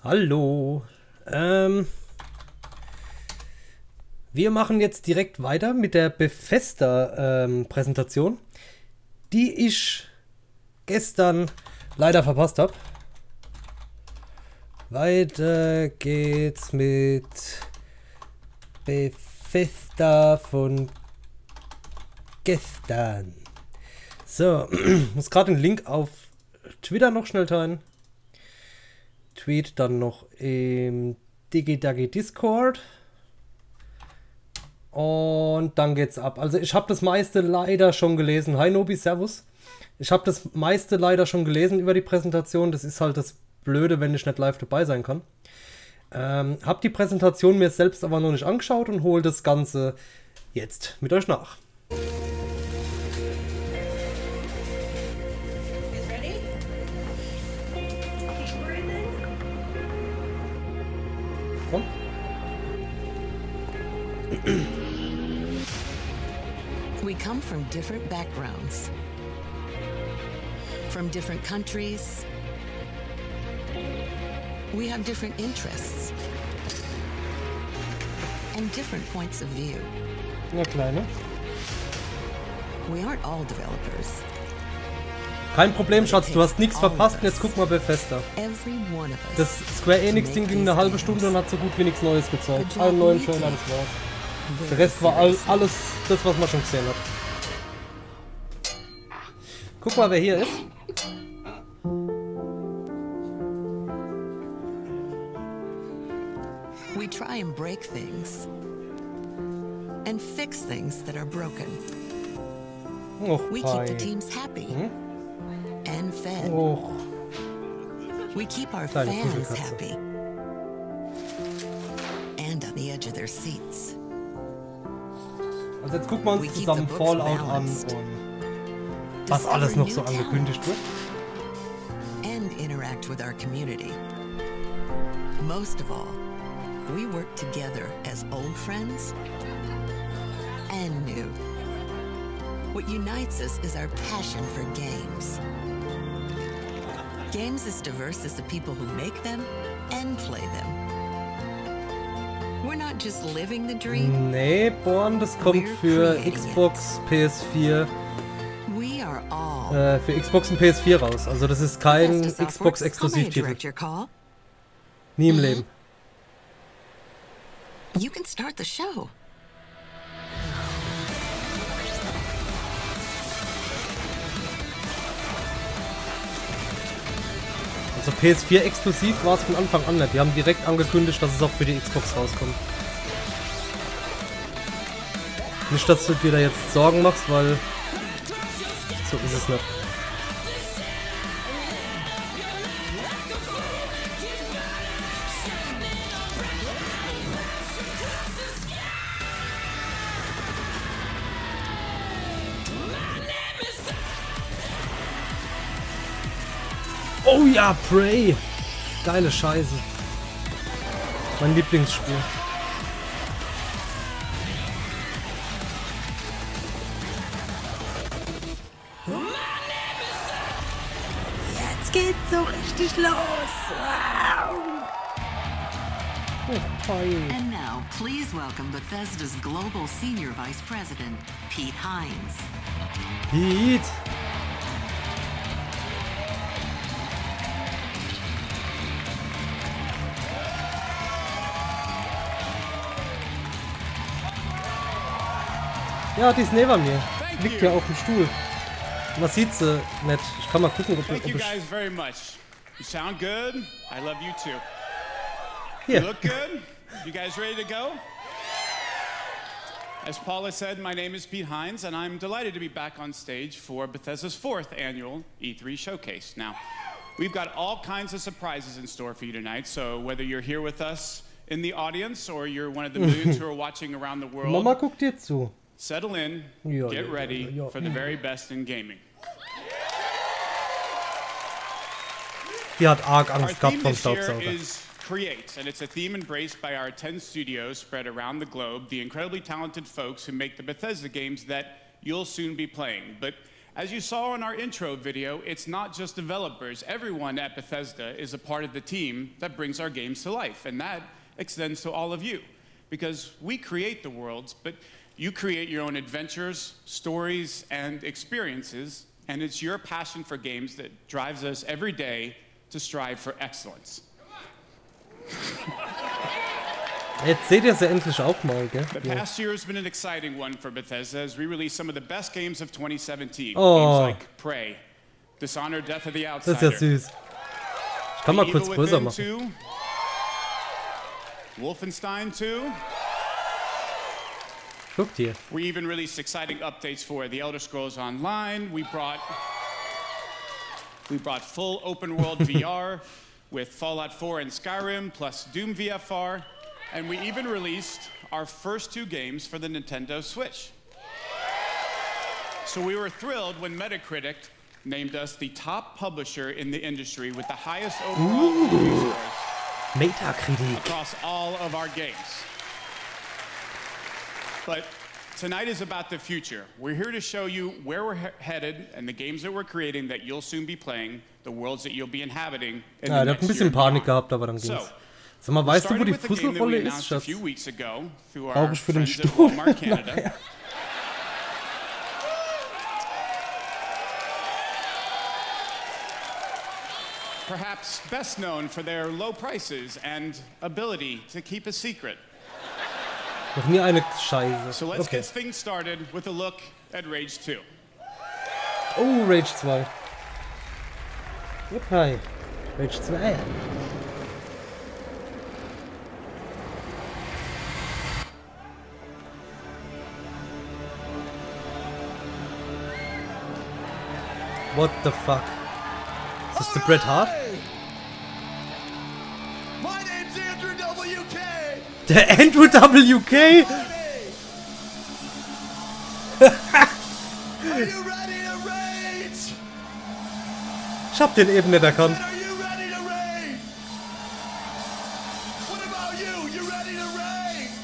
Hallo. Wir machen jetzt direkt weiter mit der Bethesda Präsentation, die ich gestern leider verpasst habe. Weiter geht's mit Bethesda von gestern. So, muss gerade den Link auf Twitter noch schnell teilen. Tweet dann noch im Discord. Und dann geht's ab. Also ich habe das meiste leider schon gelesen. Hi Nobi, servus. Ich habe das meiste leider schon gelesen über die Präsentation. Das ist halt das Blöde, wenn ich nicht live dabei sein kann. Hab die Präsentation mir selbst aber noch nicht angeschaut und hole das Ganze jetzt mit euch nach. Komm. We come from different backgrounds, from different countries. We have different interests and different points of view. Ja, Kleine. We aren't all developers. Kein Problem, Schatz, du hast nichts verpasst und jetzt guck mal Bethesda. Das SquEnix-Ding ging eine halbe Stunde und hat so gut wie nichts Neues gezeigt. Einen neuen Trailer, das war's. Der Rest war alles das, was man schon gesehen hat. Guck mal, wer hier ist. We try and break things and fix things that are broken. Och, We keep the teams happy and fed. Och. We keep our Kleine fans Kuschelkatze. happy and on the edge of their seats. Also jetzt gucken wir uns zusammen Fallout an und was alles noch so angekündigt wird. And interact with our community. Most of all, we work together as old friends and new. What unites us is our passion for games. Games as diverse as the people who make them and play them. We're not just living the dream. Nee, Born, das kommt für Xbox, PS4. We are all Für Xbox und PS4 raus. Also das ist kein Xbox-Exklusivtitel. Nie im Leben. You can start the show. Also PS4 exklusiv war es von Anfang an nicht. Die haben direkt angekündigt, dass es auch für die Xbox rauskommt. Nicht, dass du dir da jetzt Sorgen machst, weil so ist es nicht. Oh ja, Prey! Geile Scheiße. Mein Lieblingsspiel. Jetzt geht's so richtig los! Wow. Oh, And now, please welcome Bethesda's Global Senior Vice President, Pete Hines. Pete! Ja, die ist neben mir. Liegt ja auf dem Stuhl. Man sieht sie nicht. Ich kann mal gucken, ob Thank you ich... guys very much. You sound good. I love you too. Hier. You look good. You guys ready to go? As Paula said, my name is Pete Hines, and I'm delighted to be back on stage for Bethesda's 4th annual E3 showcase. Now, we've got all kinds of surprises in store for you tonight, so whether you're here with us in the audience or you're one of the millions who are watching around the world, Mama guckt dir zu. settle in, Ja, get ja, ready ja, ja. for the very best in gaming. Die hat arg Our Angst gehabt theme vom this year Staubsauger. is Create, and it's a theme embraced by our 10 studios spread around the globe, the incredibly talented folks who make the Bethesda games that you'll soon be playing. But As you saw in our intro video, it's not just developers. Everyone at Bethesda is a part of the team that brings our games to life, and that extends to all of you. Because we create the worlds, but you create your own adventures, stories, and experiences, and it's your passion for games that drives us every day to strive for excellence. Jetzt seht ihr es ja endlich auch mal, gell? The past year has been an exciting one for Bethesda as we released some of the best games of 2017. Oh. Games like Prey, Dishonored, Death of the Das Outsider. ist ja süß. Ich kann mal kurz größer machen. 2, Wolfenstein 2. Guckt hier. We even released exciting updates for The Elder Scrolls Online. We brought full open world VR with Fallout 4 and Skyrim, plus Doom VFR. And we even released our first 2 games for the Nintendo Switch. So we were thrilled when Metacritic named us the top publisher in the industry with the highest overall review scores Metacritic across all of our games. But tonight is about the future. We're here to show you where we're headed and the games that we're creating that you'll soon be playing, the worlds that you'll be inhabiting in Ja, the der hat next ein bisschen year Panik beyond. gehabt, aber dann ging's. So, Sag mal, weißt du, wo die started with the game that Fusselrolle we ist, announced a Schatz? few weeks ago through Brauche our ich für den friends at Stuhl Walmart Canada. nachher. Perhaps best known for their low prices and ability to keep a secret. Noch nie eine Scheiße. So let's Okay. get things started with a look at Rage 2. Oh, Rage 2. Okay. Rage 2. What the fuck? Ist das der Bret Hart? My name's Andrew WK. Der Andrew WK? Are you ready to rage? Ich hab den eben nicht erkannt. Are you ready to rage? What about you? You ready to rage?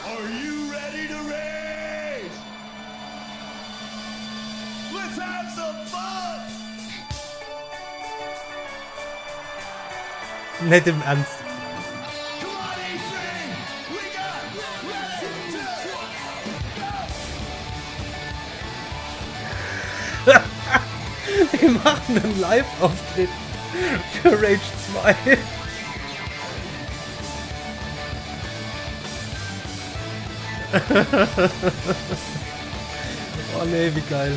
Are you ready to rage? Let's have some fun. Nicht im Ernst. Come on, E3. We got ready to Wir machen einen Live-Auftritt für Rage 2. Oh nee, wie geil.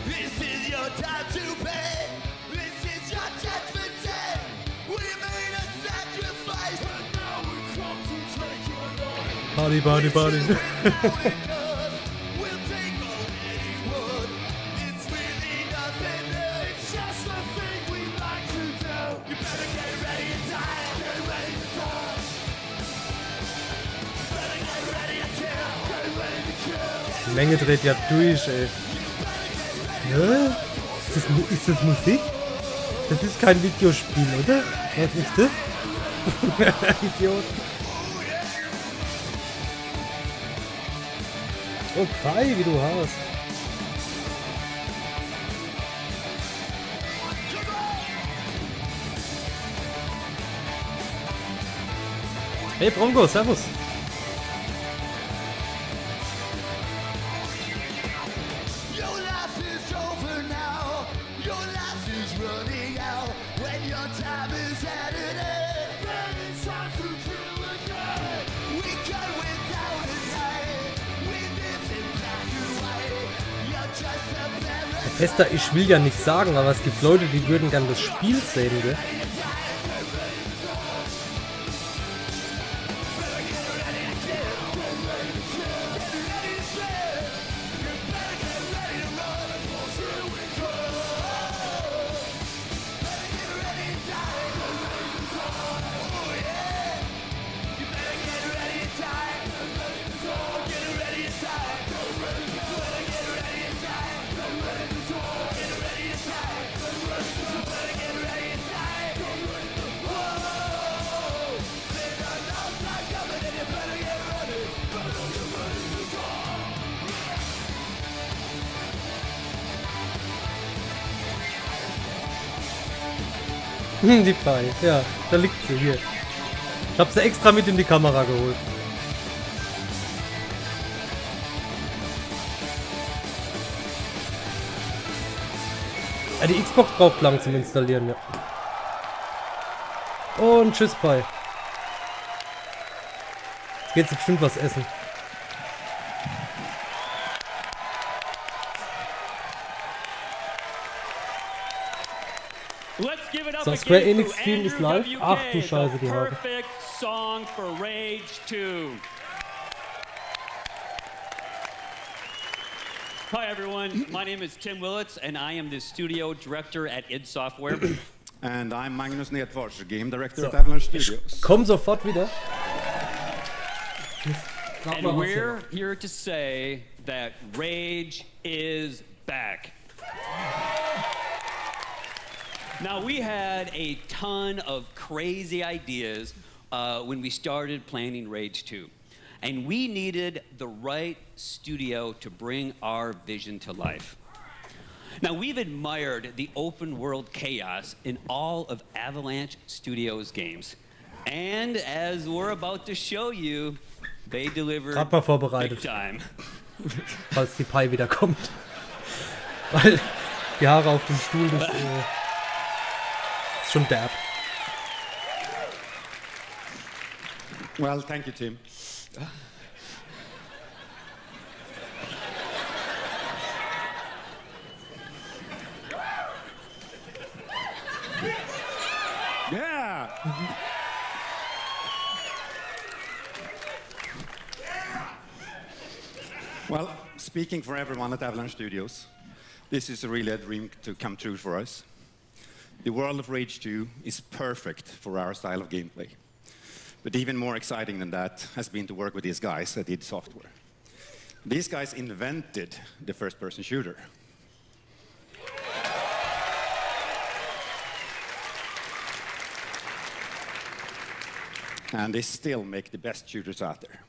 This is your time to pay. This is your judgment day. We made a sacrifice, but now we come to take your life. Party, party, party. We'll take on anyone. It's really nothing new. It's just a thing we like to do. You better get ready to die. Get ready to die. Better get ready to kill. Get ready to kill. Die Menge dreht ja durch, ey. Hä? Ist das Musik? Das ist kein Videospiel, oder? Was ist das? Idiot. Oh, Kai, wie du hast. Hey Bronco, servus. Your life is over now. Your life is running out. When your time is headed in, then it's time to kill again. We got without a night. We live in black and white. You're just a parasite. Bethesda, ich will ja nicht sagen, aber es gibt Leute, die würden gern das Spiel sehen, gell? Die Pie, ja, da liegt sie hier. Ich hab sie extra mit in die Kamera geholt. Ja, die Xbox braucht lang zum Installieren, ja. Und tschüss, Pie. Jetzt geht's bestimmt was essen. So, SquEnix Stream ist live. Ach du Scheiße, die Haare. Song for Rage 2. Hi everyone, my name is Tim Willits and I am the studio director at id Software. And I'm Magnus Nedfors, game director at Avalanche Studios. Komm sofort wieder. And we're here to say that Rage is back. Now, we had a ton of crazy ideas when we started planning Rage 2. And we needed the right studio to bring our vision to life. Now, we've admired the open world chaos in all of Avalanche Studios games. And as we're about to show you, they delivered big time. Falls die Pie wieder kommt. Weil die Haare auf dem Stuhl, das ist schon derb. Well, thank you, Tim. Yeah. Well, speaking for everyone at Avalanche Studios, this is really a dream to come true for us. The world of Rage 2 is perfect for our style of gameplay. But even more exciting than that has been to work with these guys at id Software. These guys invented the first-person shooter. And they still make the best shooters out there.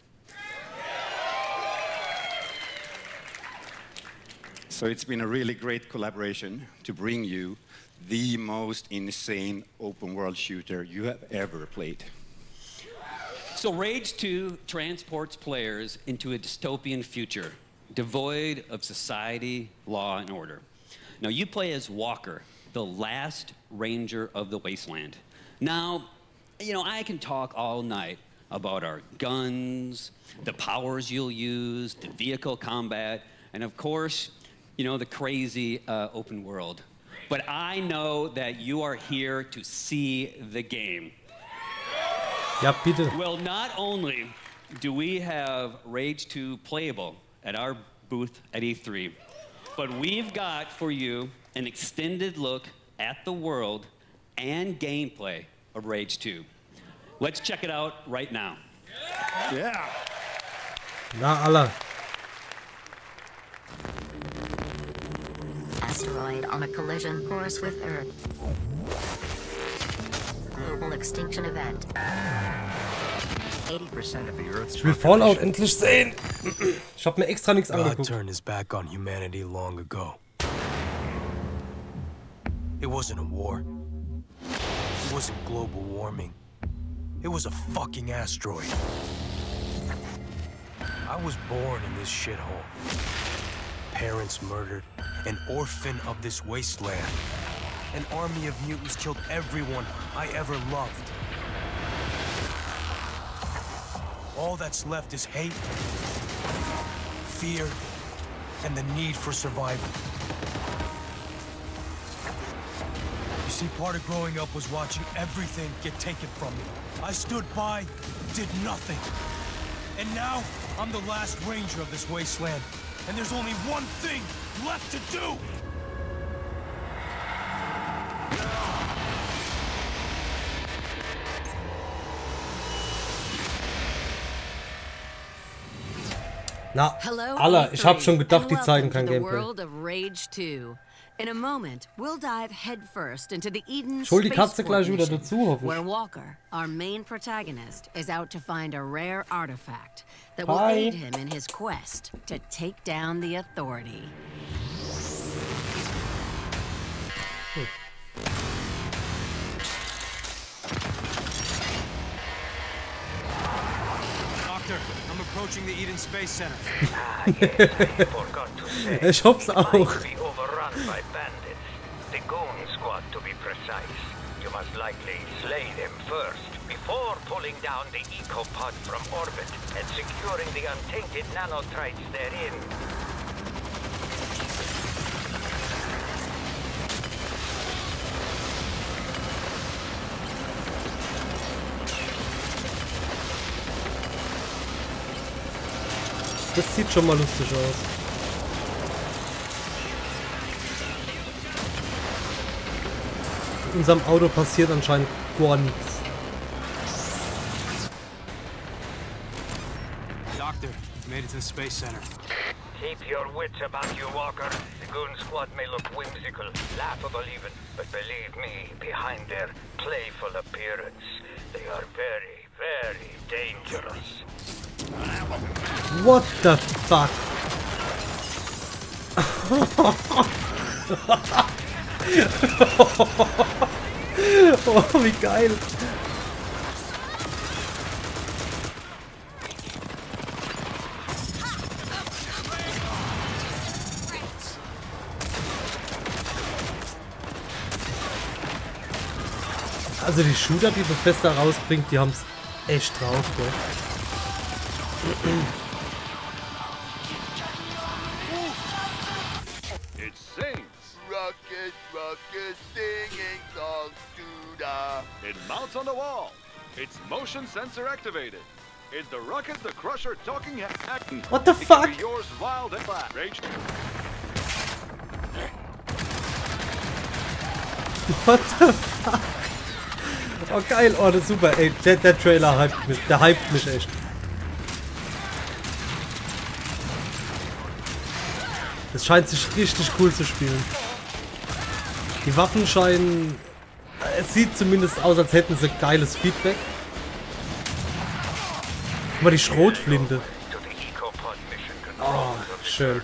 So it's been a really great collaboration to bring you the most insane open world shooter you have ever played. So Rage 2 transports players into a dystopian future, devoid of society, law, and order. Now you play as Walker, the last ranger of the wasteland. Now, you know, I can talk all night about our guns, the powers you'll use, the vehicle combat, and of course, you know, the crazy open world. But I know that you are here to see the game. Ja, bitte. Well, not only do we have Rage 2 playable at our booth at E3, but we've got for you an extended look at the world and gameplay of Rage 2. Let's check it out right now. Yeah. Na, Allah. Asteroid on a collision course with Earth. Global extinction event. 80% of the Earth's Ich will Fallout endlich sehen. Ich hab mir extra nichts angeguckt. God turned his back on humanity long ago. It wasn't a war. It wasn't global warming. It was a fucking asteroid. I was born in this shithole. Parents murdered, an orphan of this wasteland. An army of mutants killed everyone I ever loved. All that's left is hate, fear, and the need for survival. You see, part of growing up was watching everything get taken from me. I stood by, did nothing. And now, I'm the last ranger of this wasteland. And there's only one thing left to do! Na, Hello, Allah, ich hab schon gedacht, die and zeigen welcome kein to the Gameplay. world of Rage 2. In a moment, we'll dive headfirst into the Eden Ich hol die Katze spaceport gleich wieder mission, dazu, hoffe where ich. Walker, our main protagonist, is out to find a rare artifact that will Hi. aid him in his quest to take down the Authority. approaching the Eden Space Center. Forgot to say. Ich hoff's It auch. might be overrun by bandits. The Goon Squad, to be precise. You must likely slay them first before pulling down the ecopod from orbit and securing the untainted nanotrites therein. Das sieht schon mal lustig aus. In unserem Auto passiert anscheinend gar nichts. Doctor, we've made it to the Space Center. Keep your wits about you, Walker. The Goon Squad may look whimsical, laughable even, but believe me, behind their playful appearance, they are very, very dangerous. What the fuck? Oh, wie geil. Also die Shooter, die Bethesda rausbringt, die haben es echt drauf, gell? It sings. Rocket, rocket, singing songs to the... It mounts on the wall. It's motion sensor activated. It's the Rocket the Crusher talking acting. What the It can fuck? be yours wild and flat. Rage. What the fuck? Oh geil, oh das ist super, ey, der Trailer hypt mich, der hypt mich echt. Es scheint sich richtig cool zu spielen. Die Waffen scheinen, es sieht zumindest aus, als hätten sie geiles Feedback. Guck mal, die Schrotflinte. Oh, schön.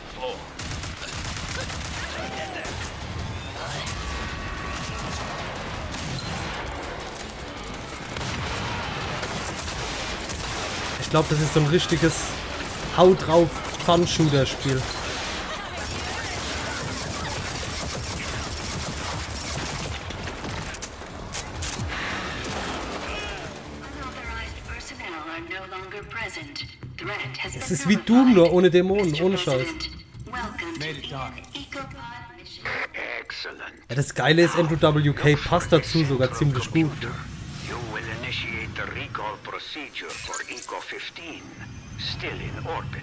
Ich glaube, das ist so ein richtiges Haut drauf Fun-Shooter-Spiel. Es ist wie Doom, nur ohne Dämonen, ohne Scheiß. Ja, das Geile ist, MWK passt dazu sogar ziemlich gut. You will initiate the recall procedure for Eco 15, still in orbit.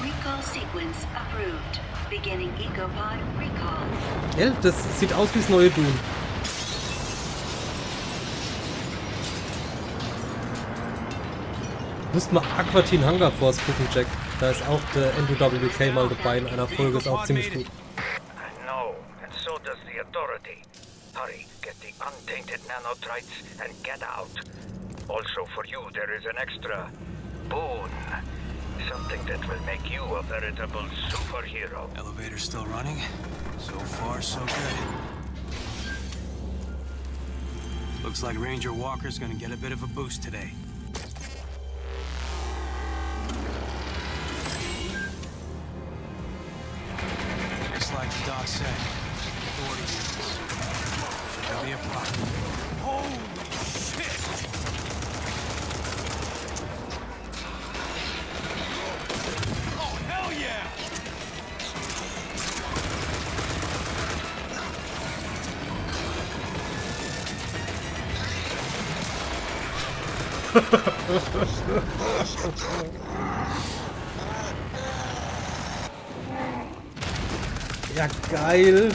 Recall sequence approved. Beginning Ecopod recall. Ja, das sieht aus wie das neue Doom. Musst mal Aquatine Hunger Force gucken, Jack. Da ist auch der MWK mal dabei in einer Folge, ist auch ziemlich gut. I know, and so does the Authority. Hurry, get the untainted nanotrites and get out. Also for you, there is an extra boon. Something that will make you a veritable superhero. Elevator's still running. So far, so good. Looks like Ranger Walker's gonna get a bit of a boost today. Just like the doc said, authority units. Should be a problem. Holy shit! Oh, hell yeah! Ja, geil.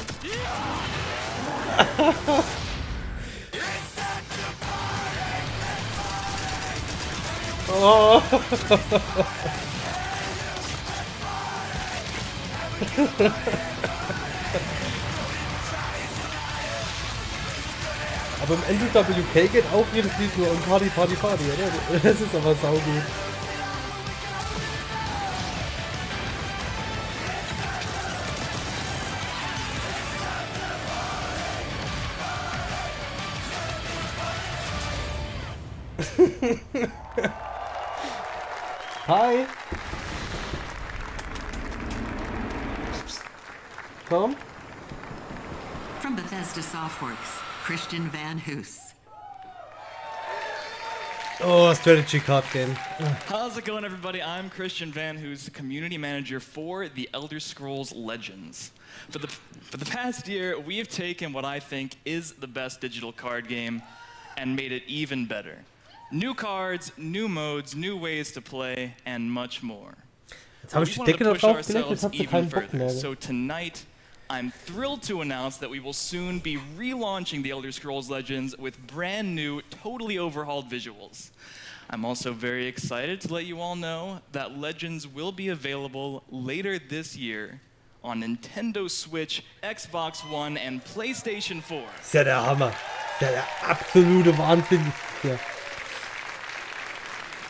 Oh. Aber im MWK geht auch jedes Lied nur um Party, Party, Party, oder? Das ist aber saugut. Hi. Komm. From Bethesda Softworks, Christian Van Hoos. Oh, strategy card game. How's it going, everybody? I'm Christian Van Hoos, community manager for The Elder Scrolls Legends. For the past year, we have taken what I think is the best digital card game and made it even better. New cards, new modes, new ways to play, and much more. Jetzt habe ich die Decke da drauf gelegt, jetzt habt ihr keinen Bock mehr. So tonight, I'm thrilled to announce that we will soon be relaunching The Elder Scrolls Legends with brand new, totally overhauled visuals. I'm also very excited to let you all know that Legends will be available later this year on Nintendo Switch, Xbox One, and PlayStation 4. Ist ja der Hammer. Der absolute Wahnsinn. Ja.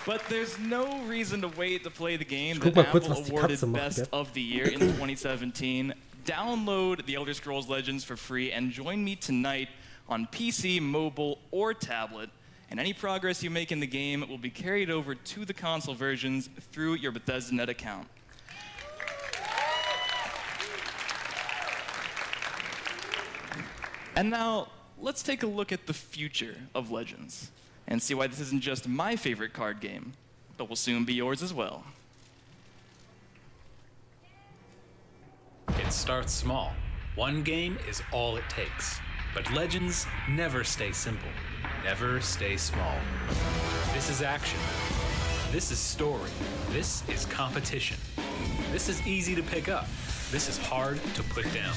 But there's no reason to wait to play the game that Apple awarded Best of the Year in 2017. Download The Elder Scrolls Legends for free and join me tonight on PC, mobile, or tablet. And any progress you make in the game will be carried over to the console versions through your Bethesda.net account. And now, let's take a look at the future of Legends and see why this isn't just my favorite card game, but will soon be yours as well. It starts small. One game is all it takes. But Legends never stay simple, never stay small. This is action. This is story. This is competition. This is easy to pick up. This is hard to put down.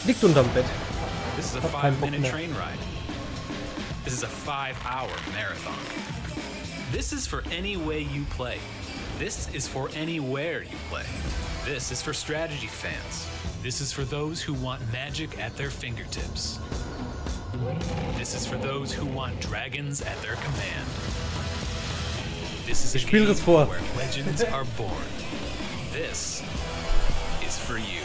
Liegt unterm Bett. This is a 5-minute train ride. This is a 5-hour marathon. This is for any way you play. This is for anywhere you play. This is for strategy fans. This is for those who want magic at their fingertips. This is for those who want dragons at their command. This is a game where legends are born. This is for you.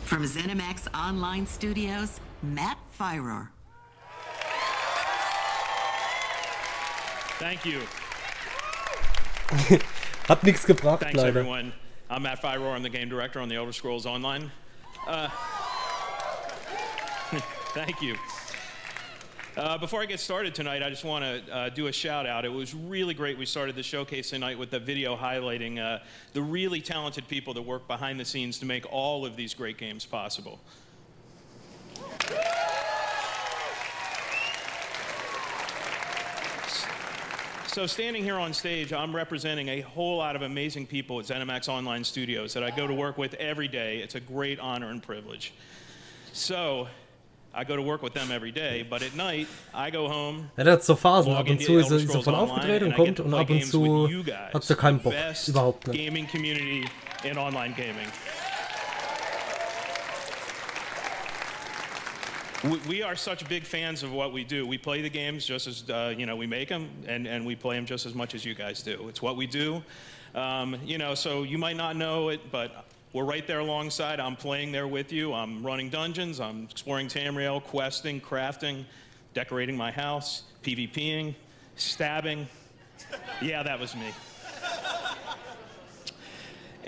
From ZeniMax Online Studios, Matt Fyrer. Thank you. Hat nichts gebracht, Thanks, leider. everyone. I'm Matt Fyrer. I'm the game director on The Elder Scrolls Online. Thank you. Before I get started tonight, I just want to do a shout out. It was really great. We started the showcase tonight with the video highlighting the really talented people that work behind the scenes to make all of these great games possible. So standing here on stage, I'm representing a whole lot of amazing people at ZeniMax Online Studios that I go to work with every day. It's a great honor and privilege. So I go to work with them every day, but at night, I go home. Er hat so Phasen, ab und zu ist er voll aufgedreht und kommt und ab und zu hat sie keinen Bock, überhaupt nicht. Gaming community in online gaming. We are such big fans of what we do. We play the games just as, we make them, and we play them just as much as you guys do. It's what we do. So you might not know it, but we're right there alongside. I'm playing there with you. I'm running dungeons. I'm exploring Tamriel, questing, crafting, decorating my house, PvPing, stabbing. Yeah, that was me.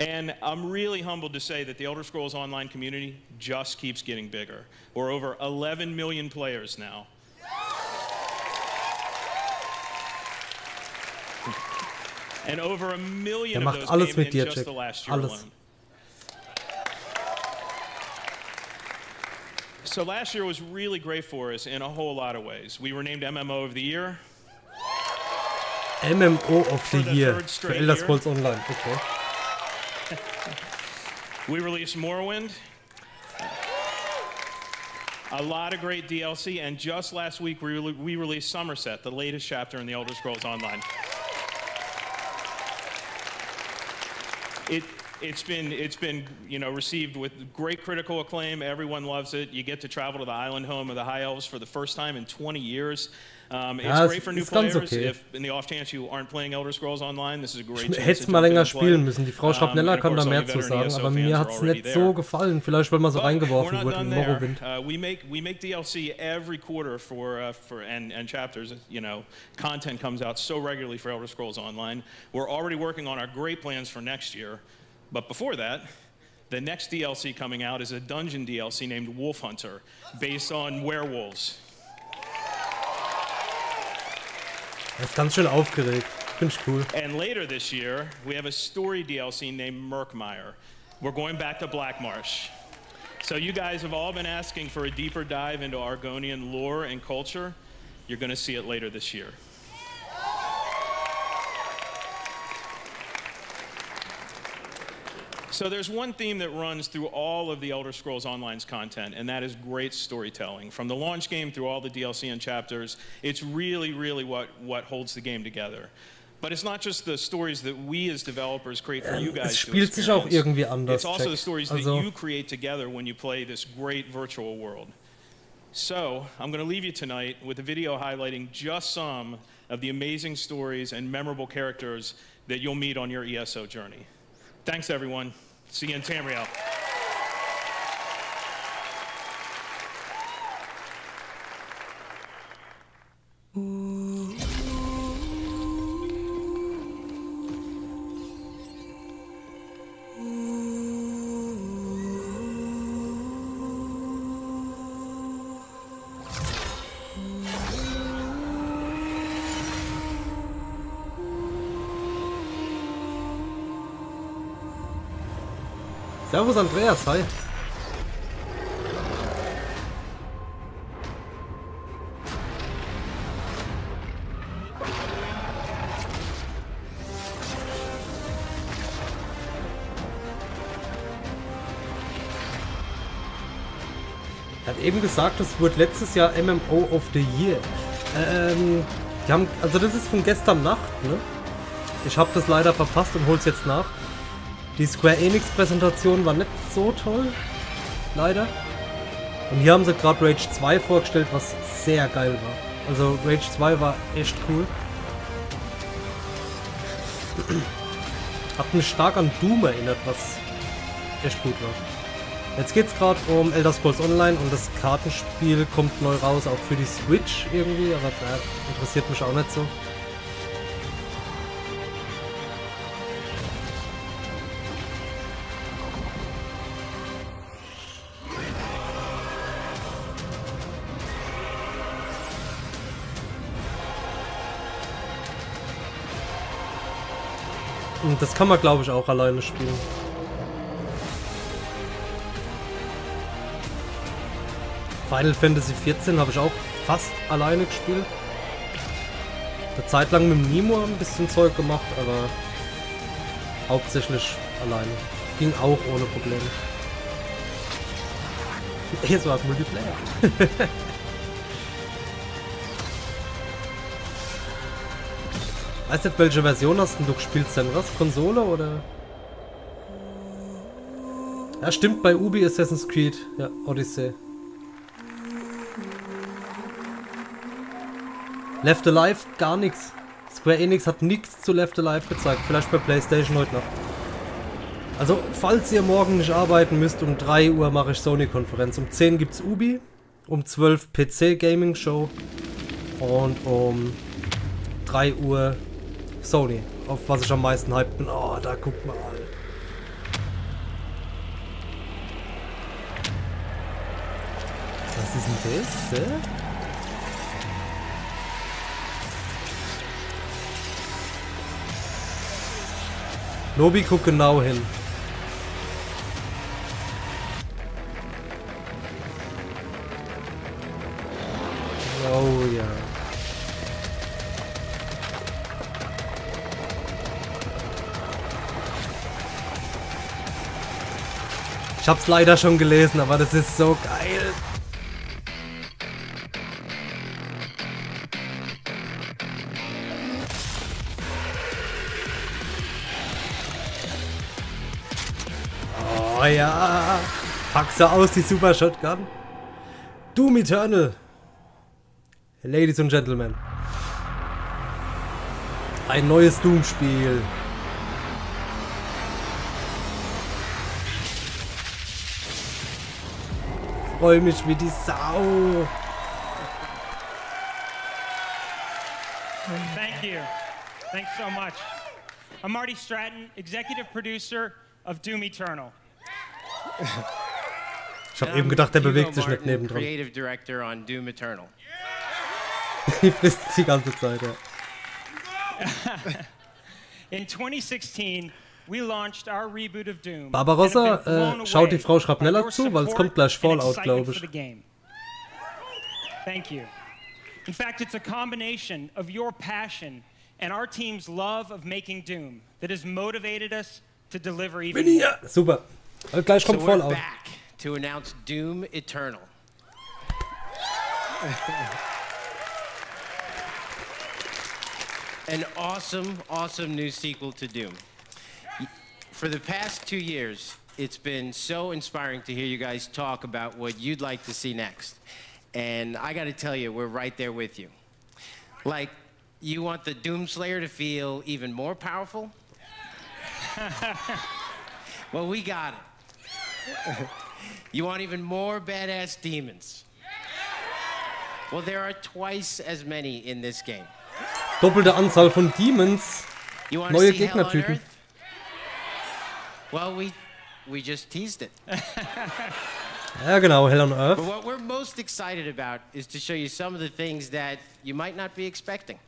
And I'm really humbled to say that the Elder Scrolls Online community just keeps getting bigger. We're over 11 million players now. And over 1 million of those came in just the last year alone. So last year was really great for us in a whole lot of ways. We were named MMO of the Year. MMO of the Year für Elder Scrolls Online, okay. We released Morrowind. A lot of great DLC, and just last week we released Somerset, the latest chapter in the Elder Scrolls Online. It's been received with great critical acclaim. Everyone loves it. You get to travel to the island home of the High Elves for the first time in 20 years. It's great for new players. Okay. If in the off chance you aren't playing Elder Scrolls Online, this is a great chance. Ich hätte es mal länger spielen müssen. Die Frau Schrapneller kann da mehr zu sagen, aber mir hat es nicht so gefallen. Vielleicht, weil man so reingeworfen wurde in Morrowind. We make DLC every quarter and chapters. You know, content comes out so regularly for Elder Scrolls Online. We're already working on our great plans for next year, but before that, the next DLC coming out is a dungeon DLC named Wolf Hunter, based on werewolves. Das ist ganz schön aufgeregt. Finde ich cool. And later this year, we have a story DLC named Murkmire. We're going back to Blackmarsh. So you guys have all been asking for a deeper dive into Argonian lore and culture. You're going to see it later this year. So there's one theme that runs through all of the Elder Scrolls Online's content, and that is great storytelling. From the launch game through all the DLC and chapters, it's really, really what holds the game together. But it's not just the stories that we as developers create for you guys Es spielt sich auch irgendwie anders, It's also Jack. the stories that you create together when you play this great virtual world. So I'm going to leave you tonight with a video highlighting just some of the amazing stories and memorable characters that you'll meet on your ESO journey. Thanks, everyone. See you in Tamriel. Servus Andreas, hi. Er hat eben gesagt, es wurde letztes Jahr MMO of the Year. Die haben, also das ist von gestern Nacht, ne? Ich habe das leider verpasst und hol's jetzt nach. Die SquEnix Präsentation war nicht so toll, leider. Und hier haben sie gerade Rage 2 vorgestellt, was sehr geil war. Also Rage 2 war echt cool. Hat mich stark an Doom erinnert, was echt gut war. Jetzt geht's gerade um Elder Scrolls Online und das Kartenspiel kommt neu raus, auch für die Switch irgendwie, aber interessiert mich auch nicht so. Und das kann man, glaube ich, auch alleine spielen. Final Fantasy 14 habe ich auch fast alleine gespielt. Eine Zeit lang mit dem Nemo ein bisschen Zeug gemacht, aber hauptsächlich alleine. Ging auch ohne Probleme. Jetzt war es Multiplayer. Weißt du, welche Version hast du gespielt denn? Was? Konsole oder? Ja, stimmt, bei Ubi Assassin's Creed. Ja, Odyssey. Left Alive, gar nichts. SquEnix hat nichts zu Left Alive gezeigt. Vielleicht bei PlayStation heute noch. Also, falls ihr morgen nicht arbeiten müsst, um 3 Uhr mache ich SquEnix Konferenz. Um 10 gibt's Ubi. Um 12 PC Gaming Show. Und um 3 Uhr Sony, auf was ich am meisten hyped bin. Oh, da guckt mal. Was ist denn das? Nobi guckt genau hin. Oh ja. Ich hab's leider schon gelesen, aber das ist so geil. Oh ja. Pack so aus, die Super Shotgun. Doom Eternal. Ladies and Gentlemen. Ein neues Doom-Spiel. Freue mich wie die Sau. Thank you. Thanks so much. I'm Marty Stratton, executive producer of Doom Eternal. Ich habe eben gedacht, der bewegt sich nicht nebendran. Creative director on Doom Eternal. Die frisst die ganze Zeit, ja. In 2016, we launched our reboot of Doom. Barbarossa, schaut die Frau Schrapneller zu, weil es kommt gleich Fallout, glaube ich. Thank you. In fact, it's a combination of your passion and our team's love of making Doom that has motivated us to deliver even more. Super. Gleich kommt Fallout. Back to announce Doom Eternal. An awesome new sequel to Doom. For the past 2 years, it's been so inspiring to hear you guys talk about what you'd like to see next. And I gotta tell you, we're right there with you. Like, you want the Doomslayer to feel even more powerful? Well, we got it. You want even more badass demons? Well, there are twice as many in this game. Doppelte Anzahl von Demons. Neue Gegnertypen. Well, we just teased it. Ja, genau, Hell on Earth. But what we're most excited about is to show you some of the things that you might not be expecting.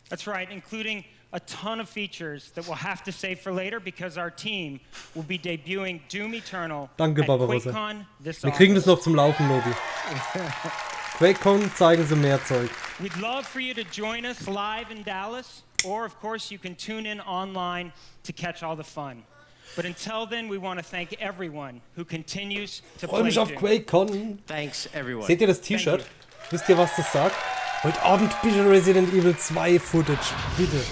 That's right, including a ton of features that we'll have to save for later because our team will be debuting Doom Eternal Danke, at Barbarossa. QuakeCon this Wir kriegen das August. noch zum Laufen, Lobby. QuakeCon zeigen sie mehr Zeug. We'd love for you to join us live in Dallas, or of course you can tune in online to catch all the fun. But until then, we want to thank everyone who continues to Freue mich auf Doom. QuakeCon. Thanks, everyone. Seht ihr das T-Shirt? Wisst ihr, was das sagt? Heute Abend bitte Resident Evil 2 Footage. Bitte.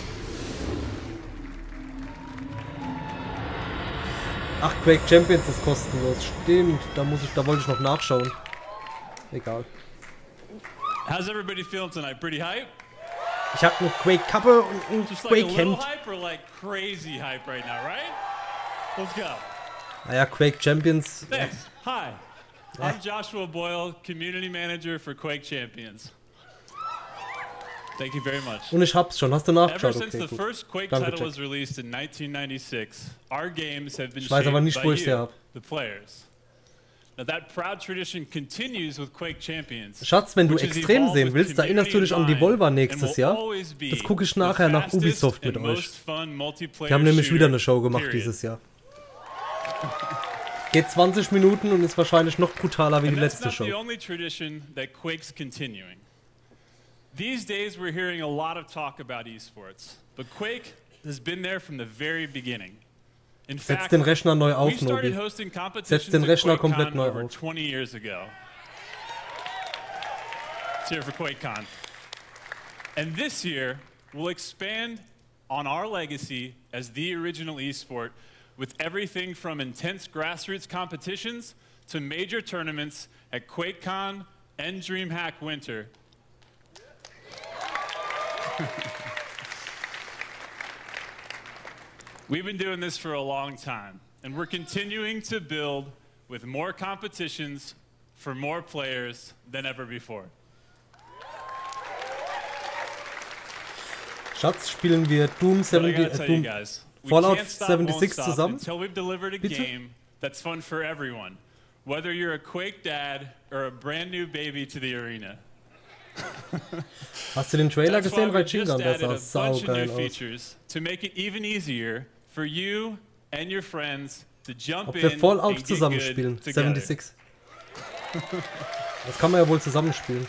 Ach, Quake Champions ist kostenlos. Stimmt, da wollte ich noch nachschauen. Egal. How's everybody feeling tonight? Pretty hype? Ich hab eine Quake-Kappe und ein Just like a little Quake-Hemd. hype or like crazy hype right now, right? Let's go. Naja, Quake Champions. Thanks. Hi. I'm Joshua Boyle, Community Manager for Quake Champions. Thank you very much. Und ich hab's schon. Hast du nachgeschaut? Ever since Okay, the gut. first Quake Danke, title Jack. was released in 1996, our games have been Ich weiß aber nicht, shaped wo by ich sie you, hab. the players. Now that proud tradition continues with Quake Champions. Schatz, wenn du which has extrem evolved sehen with willst, erinnerst du dich an community die Volva in mind nächstes and Jahr? will always be Das gucke ich the nachher nach fastest Ubisoft mit and euch. most fun multiplayer Die haben nämlich wieder shooter, eine Show gemacht period. dieses Jahr. Geht 20 Minuten und ist wahrscheinlich noch brutaler wie die And that's letzte not Show. the only tradition that Quake's continuing. These days we're hearing a lot of talk about esports, but Quake has been there from the very beginning. In Setz fact, den Rechner neu auf, we started Nobi. hosting Setz competitions den at Rechner QuakeCon komplett neu over auf. 20 years ago. It's here for QuakeCon. And this year, we'll expand on our legacy as the original esport with everything from intense grassroots competitions to major tournaments at QuakeCon and DreamHack Winter. We've been doing this for a long time, and we're continuing to build with more competitions for more players than ever before. Schatz, spielen wir Doom, But I gotta tell you Doom guys, we Fallout can't stop, won't 76 stop zusammen? until we've delivered a Bitte? game that's fun for everyone, whether you're a Quake dad or a brand new baby to the arena. Hast du den Trailer That's why gesehen we bei just Chingan? Der added sah a bunch of new saugeil aus. features to make it even easier for you and your friends to jump Ob in wir Fallout and get zusammenspielen? good together. 76. Das kann man ja wohl zusammenspielen.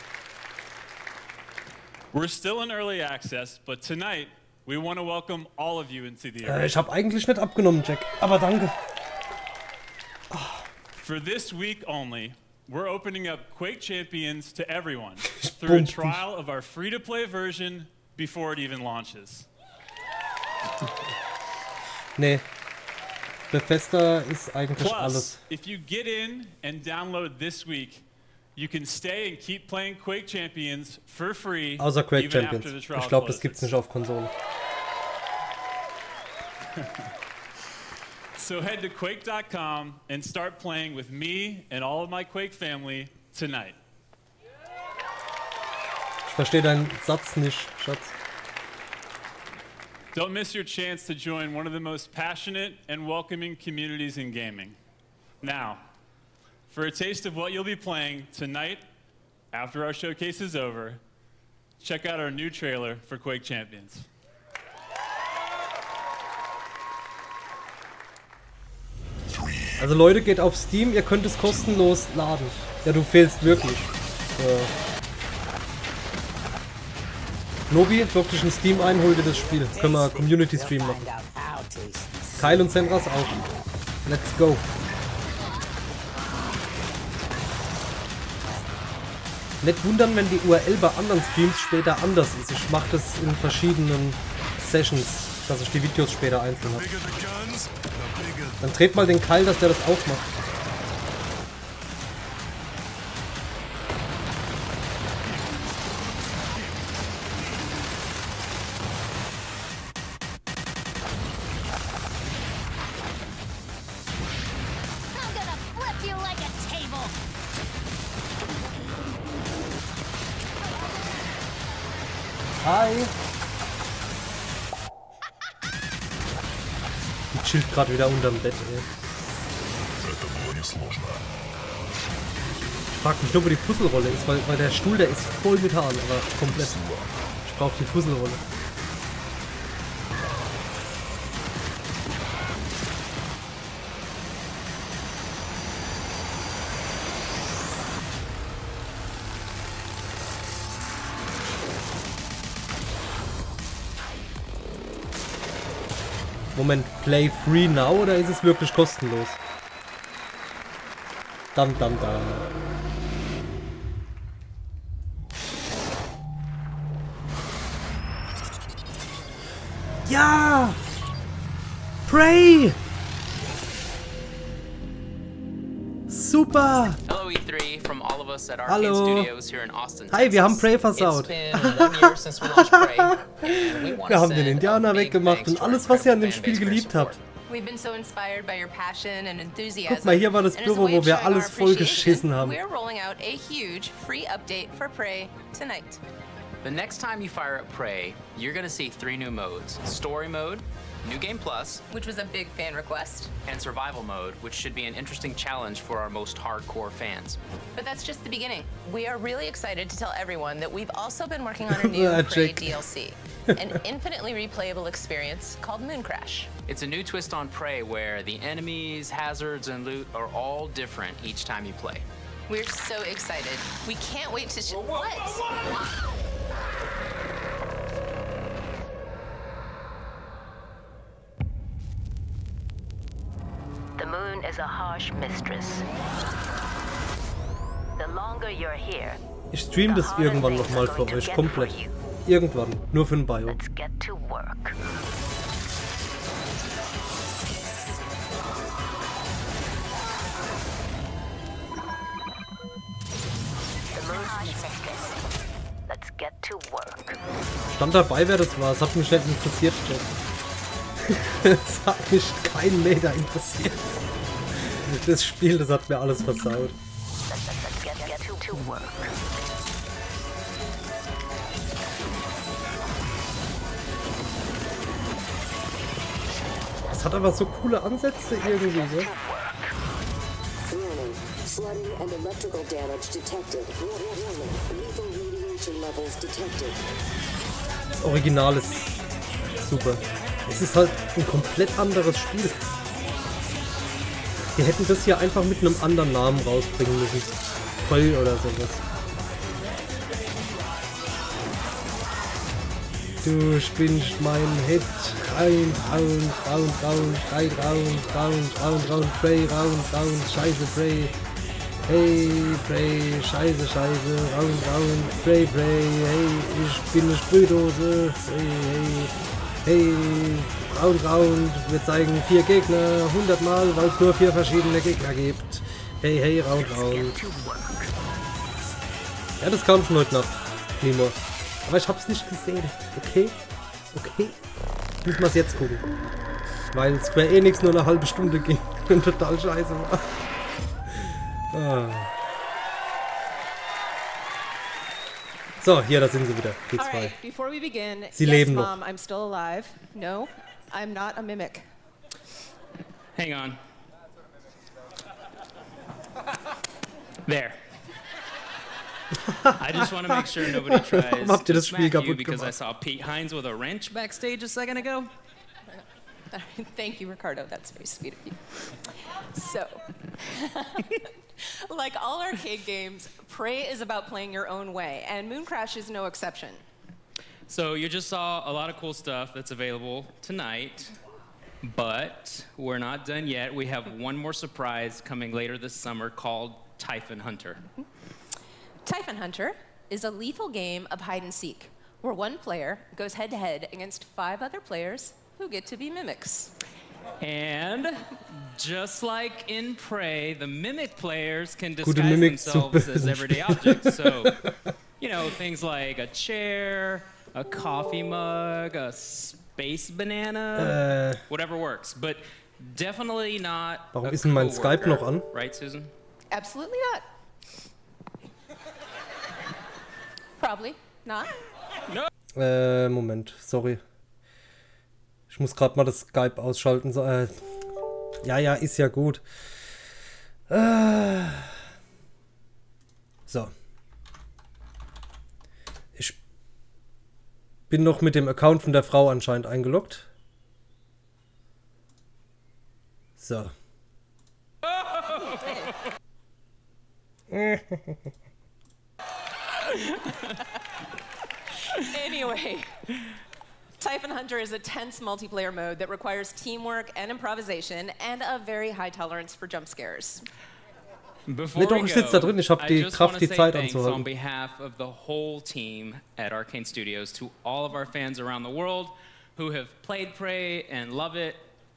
We're still in early access, but tonight we want to welcome all of you into the arena. Ich habe eigentlich nicht abgenommen, Jack. Aber danke. For this week only, we're opening up Quake Champions to everyone through a trial of our free-to-play version before it even launches. Nee. Bethesda ist eigentlich Plus, alles. if you get in and download this week, you can stay and keep playing Quake Champions for free. Außer Quake even Champions. after the trial Ich glaube, das closes. gibt's nicht auf Konsole. So head to quake.com and start playing with me and all of my Quake family tonight. Ich verstehe deinen Satz nicht, Schatz. Don't miss your chance to join one of the most passionate and welcoming communities in gaming. Now, for a taste of what you'll be playing tonight, after our showcase is over, check out our new trailer for Quake Champions. Also Leute, geht auf Steam, ihr könnt es kostenlos laden. Ja, du fehlst wirklich. Nobi, log dich in Steam ein, hol dir das Spiel. Können wir Community Stream machen. Kyle und Senras auch. Let's go. Nicht wundern, wenn die URL bei anderen Streams später anders ist. Ich mache das in verschiedenen Sessions, dass ich die Videos später einzeln habe. Dann dreht mal den Kyle, dass der das auch macht. Hi! Die chillt gerade wieder unterm Bett, ey. Ich frag mich nur, wo die Fusselrolle ist, weil der Stuhl, der ist voll mit Haaren, aber komplett. Ich brauche die Fusselrolle. Moment, play free now oder ist es wirklich kostenlos? Dam. Ja! Prey! Super! Hello E3 from all of us at Hallo. Arcade Studios here in Austin, Hi, wir haben Texas. Prey versaut. It's been 1 year since we launched Prey, and we want Wir to haben den send Indianer a big weggemacht thanks und to our alles, was ihr an dem incredible Spiel fanbase for geliebt habt. We've been so inspired by your passion and enthusiasm. Guck mal, hier war das And as a Büro, way wo of wir showing our alles voll appreciation, geschissen haben. We're rolling out a huge free update for Prey tonight. The next time you fire up Prey, you're going to see 3 new modes. Story mode, New Game Plus, which was a big fan request, and Survival mode, which should be an interesting challenge for our most hardcore fans. But that's just the beginning. We are really excited to tell everyone that we've also been working on a new Prey DLC, an infinitely replayable experience called Moon Crash. It's a new twist on Prey where the enemies, hazards, and loot are all different each time you play. We're so excited. We can't wait to what? The moon is a harsh mistress. The longer you're here, Ich stream das irgendwann nochmal für euch, komplett. Irgendwann, nur für ein Bio. let's get to work. The moon harsh mistress. Let's get to work. Stand dabei, wer das war. Es hat mich nicht interessiert, Jeff. Es hat mich kein Meter interessiert. Das Spiel, das hat mir alles versaut. Let's get to work. Es hat aber so coole Ansätze irgendwie, ne? Warning. Flooding and electrical damage detected. Warning. Lethal radiation levels detected. Das Original ist super. Es ist halt ein komplett anderes Spiel. Die hätten das hier einfach mit einem anderen Namen rausbringen müssen. Voll oder sowas. Du spinnst mein Hit. Rein, raun, Prey, raun, scheiße, Prey. Hey, Prey, scheiße, raun, Prey, hey, ich bin eine Sprühdose. Hey, raun, wir zeigen 4 Gegner, 100 Mal, weil es nur 4 verschiedene Gegner gibt. Hey, raun. Ja, das kam schon heute Nacht. Nemo. Aber ich hab's nicht gesehen. Okay? Okay? Muss man es jetzt gucken. Weil SquEnix nur eine halbe Stunde ging und total scheiße war. Ah. So, hier, da sind sie wieder. Die zwei. Alright, before we begin, Sie yes, leben Mom, noch. I'm still alive. No, I'm not a mimic. Hang on. There. I just want to make sure nobody tries Habt ihr to das Spiel smack you kaputt because I gemacht? saw Pete Hines with a wrench backstage a second ago. Thank you, Ricardo. That's very sweet of you. So, like all arcade games, Prey is about playing your own way, and Mooncrash is no exception. So you just saw a lot of cool stuff that's available tonight, but we're not done yet. We have one more surprise coming later this summer called Typhon Hunter. Typhon Hunter is a lethal game of hide and seek, where one player goes head-to-head against 5 other players who get to be mimics. And just like in Prey, the mimic players can Gute disguise Mimics zu themselves as bösen everyday Spielen. objects. So, you know, things like a chair, a coffee mug, a space banana, whatever works. But definitely not Warum a ist denn mein coworker. Skype noch an? Right, Susan? Absolutely not. Probably not. Moment, sorry. Ich muss gerade mal das Skype ausschalten. So, ja, ist ja gut. So. Ich bin noch mit dem Account von der Frau anscheinend eingeloggt. So. Anyway, Typhon Hunter is a tense multiplayer mode that requires teamwork and improvisation and a very high tolerance for jump scares. Before doch, ich sitze da drin, ich habe die Kraft, die Zeit On anzuhalten. behalf of the whole team at Arcane Studios, to all of our fans around the world who have played Prey and love it,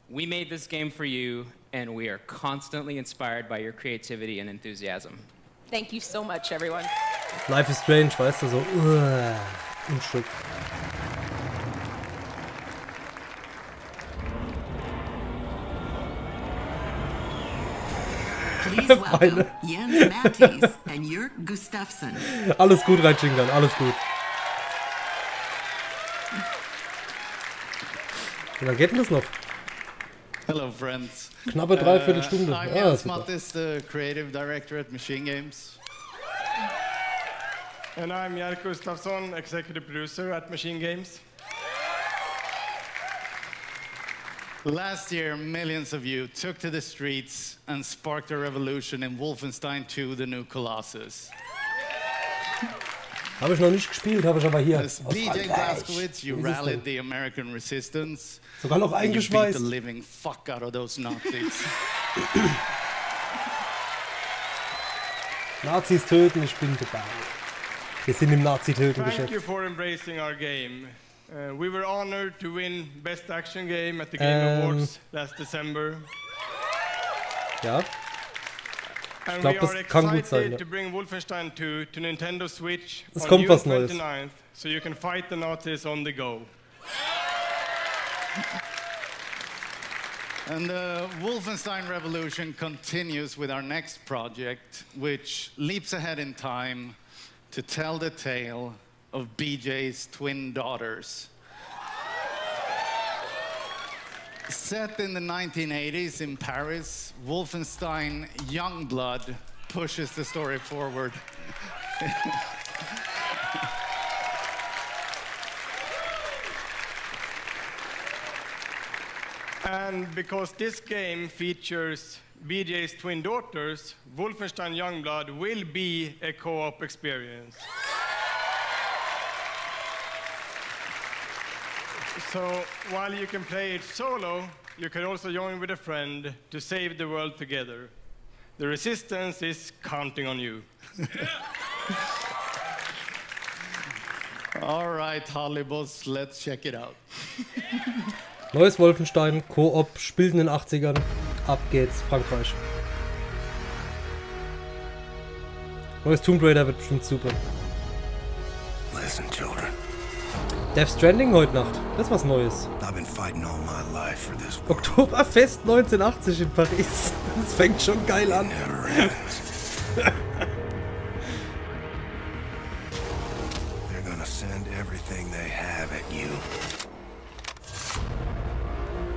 we made this game for you, and we are constantly inspired by your creativity and enthusiasm. Thank you so much, everyone. Life is Strange, weißt du, so. Ein Stück. Please welcome Jens Mattis and Jörg Gustafsson. Alles gut, Reitschingern, alles gut. Wie lange geht denn das noch? Hello, friends. Knappe Dreiviertelstunde. I'm Ah, Jens super. Mattis, the creative director at Machine Games. And I'm Jörg Gustafsson, executive producer at Machine Games. Last year, millions of you took to the streets and sparked a revolution in Wolfenstein 2, The New Colossus. Habe ich noch nicht gespielt, habe ich aber hier. As aus BJ Frankreich. Blazkowicz, you Wie ist es rallied denn? the American resistance. Sogar noch and you beat eingeschweißt. the living fuck out of those Nazis. Nazis töten, ich bin dabei. Wir sind im Thank Nazi-Töten-Geschäft. you for embracing our game. We were honored to win Best Action Game at the Game Awards last December. Ja. And glaub, we das are kann gut excited sein, ja. to bring Wolfenstein 2 to Nintendo Switch Es on kommt June was Neues. 29th, so you can fight the Nazis on the go. And the Wolfenstein revolution continues with our next project, which leaps ahead in time to tell the tale of BJ's twin daughters. Set in the 1980s in Paris, Wolfenstein Youngblood pushes the story forward. And because this game features BJ's twin daughters, Wolfenstein Youngblood will be a co-op experience. So while you can play it solo, you can also join with a friend to save the world together. The resistance is counting on you. All right, Hollybus, let's check it out. Neues Wolfenstein, Koop, spielt in den 80ern. Ab geht's, Frankreich. Neues Tomb Raider wird bestimmt super. Listen, children. Death Stranding heute Nacht. Das ist was Neues. I've been fighting all my life for this. Oktoberfest 1980 in Paris. Das fängt schon geil an. They're gonna send everything they have at you.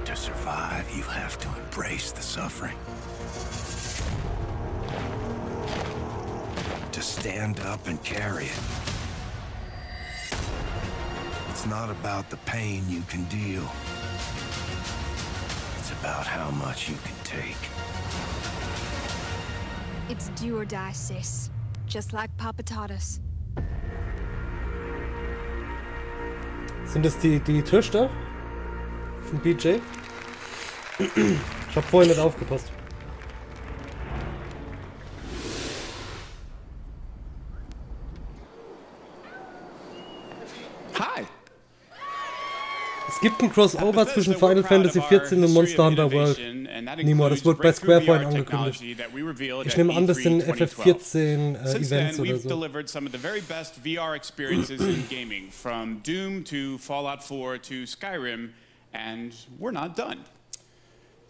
To survive, you have to embrace the suffering. To stand up and carry it. It's not about the pain you can deal. It's about how much you can take. It's do or die, sis. Just like Papa taught us. Sind das die Töchter von BJ? Ich hab vorhin nicht aufgepasst. Hi. Es gibt ein Crossover zwischen Final Fantasy XIV und Monster Hunter World. Nimo, das wurde bei Square vorhin angekündigt. Ich nehme an, das sind FF14 Events oder so. Delivered some of the very best VR experiences in gaming, from Doom to Fallout 4 to Skyrim, and we're not done.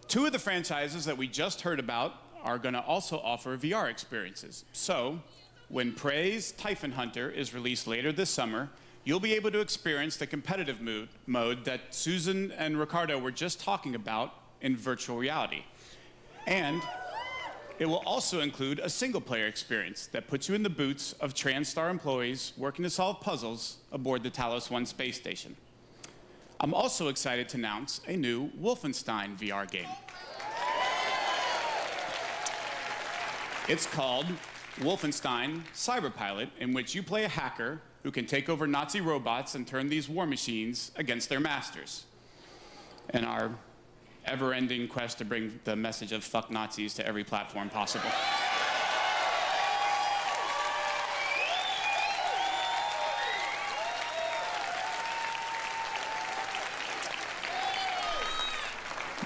Two of the franchises that we just heard about are going to also offer VR experiences. So, when Prey's Typhon Hunter is released later this summer, you'll be able to experience the competitive mode that Susan and Ricardo were just talking about in virtual reality. And it will also include a single-player experience that puts you in the boots of TranStar employees working to solve puzzles aboard the Talos 1 space station. I'm also excited to announce a new Wolfenstein VR game. It's called Wolfenstein Cyberpilot, in which you play a hacker who can take over Nazi robots and turn these war machines against their masters. In our ever-ending quest to bring the message of fuck Nazis to every platform possible.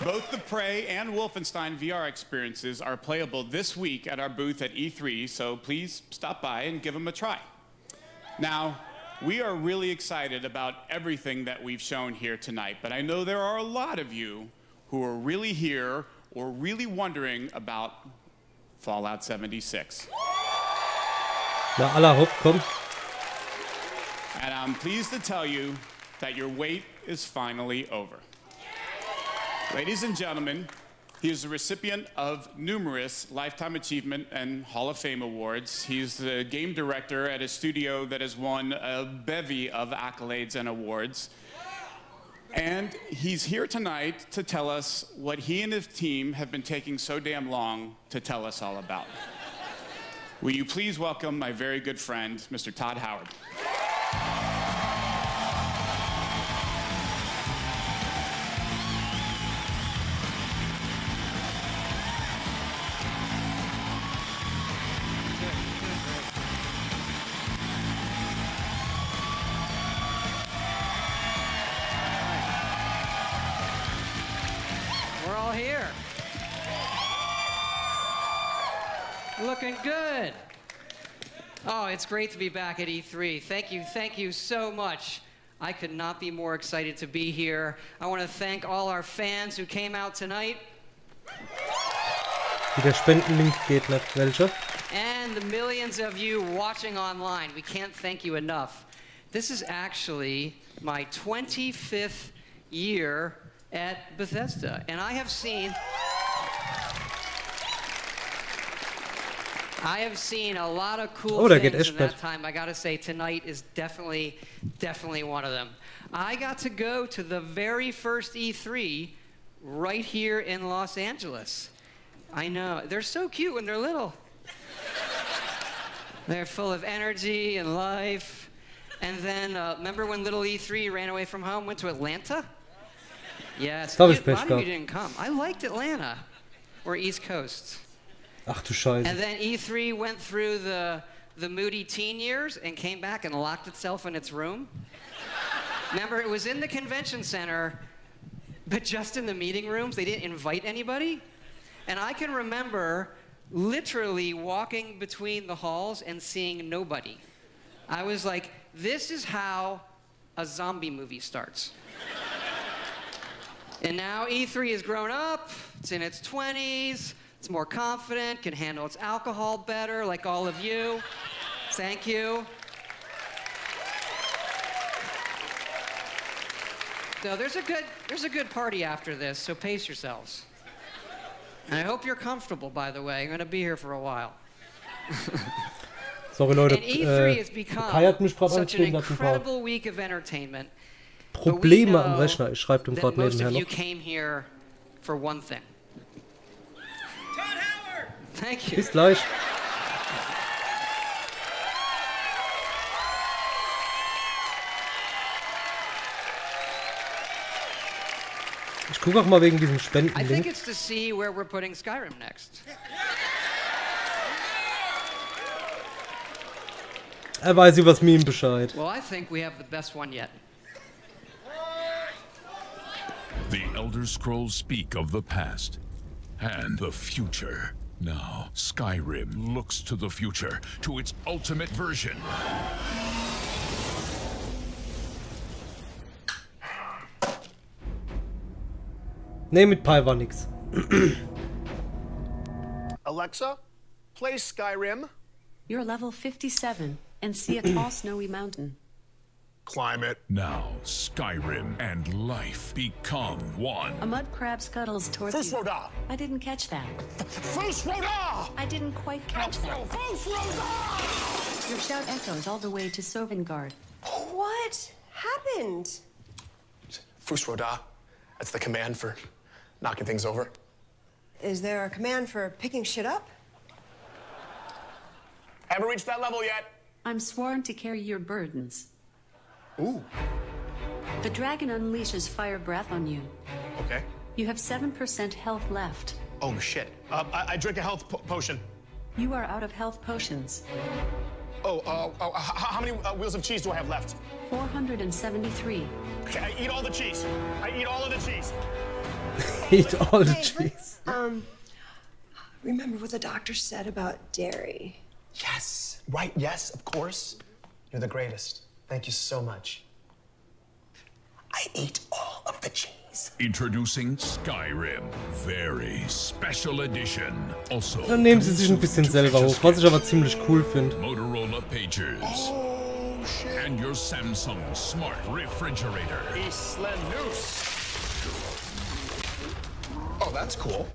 Both the Prey and Wolfenstein VR experiences are playable this week at our booth at E3, so please stop by and give them a try. Now, we are really excited about everything that we've shown here tonight, but I know there are a lot of you who are really here or really wondering about Fallout 76. Na, aller Hopp, komm. And I'm pleased to tell you that your wait is finally over. Ladies and gentlemen, he is the recipient of numerous Lifetime Achievement and Hall of Fame awards. He's the game director at a studio that has won a bevy of accolades and awards. And he's here tonight to tell us what he and his team have been taking so damn long to tell us all about. Will you please welcome my very good friend, Mr. Todd Howard. We're all here. Looking good. Oh, it's great to be back at E3. Thank you so much. I could not be more excited to be here. I want to thank all our fans who came out tonight. Der Spendenlink geht nicht. Welcher? And the millions of you watching online. We can't thank you enough. This is actually my 25th year at Bethesda, and I have seen a lot of cool things in that time. I gotta say, tonight is definitely one of them. I got to go to the very first E3 right here in Los Angeles. I know, they're so cute when they're little. They're full of energy and life. And then, remember when little E3 ran away from home, went to Atlanta? Yes, a lot of you didn't come. I liked Atlanta, or East Coast. Ach du Scheiße. And then E3 went through the moody teen years and came back and locked itself in its room. Remember, it was in the convention center, but just in the meeting rooms. They didn't invite anybody. And I can remember literally walking between the halls and seeing nobody. I was like, this is how a zombie movie starts. And now E3 has grown up, it's in its 20s, it's more confident, can handle its alcohol better, like all of you. Thank you. So there's a good party after this, so pace yourselves. And I hope you're comfortable, by the way. I'm gonna be here for a while. Sorry Leute, E3 has become Kai hat mich gerade such an anstehen lassen. incredible week of entertainment. Probleme am Rechner. Ich schreibe dem gerade Most nebenher of you noch. came here for one thing. Thank you. Bis gleich. Ich gucke auch mal wegen diesem I think Spendenlink. it's to see where we're putting Skyrim next. Er weiß übers Meme Bescheid. Well, I think we have the best one yet. The Elder Scrolls speak of the past and the future. Now, Skyrim looks to the future, to its ultimate version. Nee, mit Pi war nix. Alexa, play Skyrim. You're level 57 and see a tall snowy mountain. Climb it. Now, Skyrim and life become one. A mud crab scuttles towards you. Fusroda! I didn't catch that. Fusroda! I didn't quite catch that. Fusroda! Your shout echoes all the way to Sovngarde. What happened? Fusroda. That's the command for knocking things over. Is there a command for picking shit up? Haven't reached that level yet. I'm sworn to carry your burdens. Ooh. The dragon unleashes fire breath on you. Okay. You have 7% health left. Oh, shit. I drink a health potion. You are out of health potions. How many wheels of cheese do I have left? 473. Okay, I eat all the cheese. I eat all of the cheese. Eat all the cheese. Remember what the doctor said about dairy? Yes. Right, yes, of course. You're the greatest. Thank you so much. I eat all of the cheese. Introducing Skyrim, very special edition. Also, Dann nehmen sie sich ein bisschen selber hoch, was ich aber ziemlich cool finde. Motorola Pagers. And your Samsung Smart Refrigerator. Islanus. Oh, that's cool.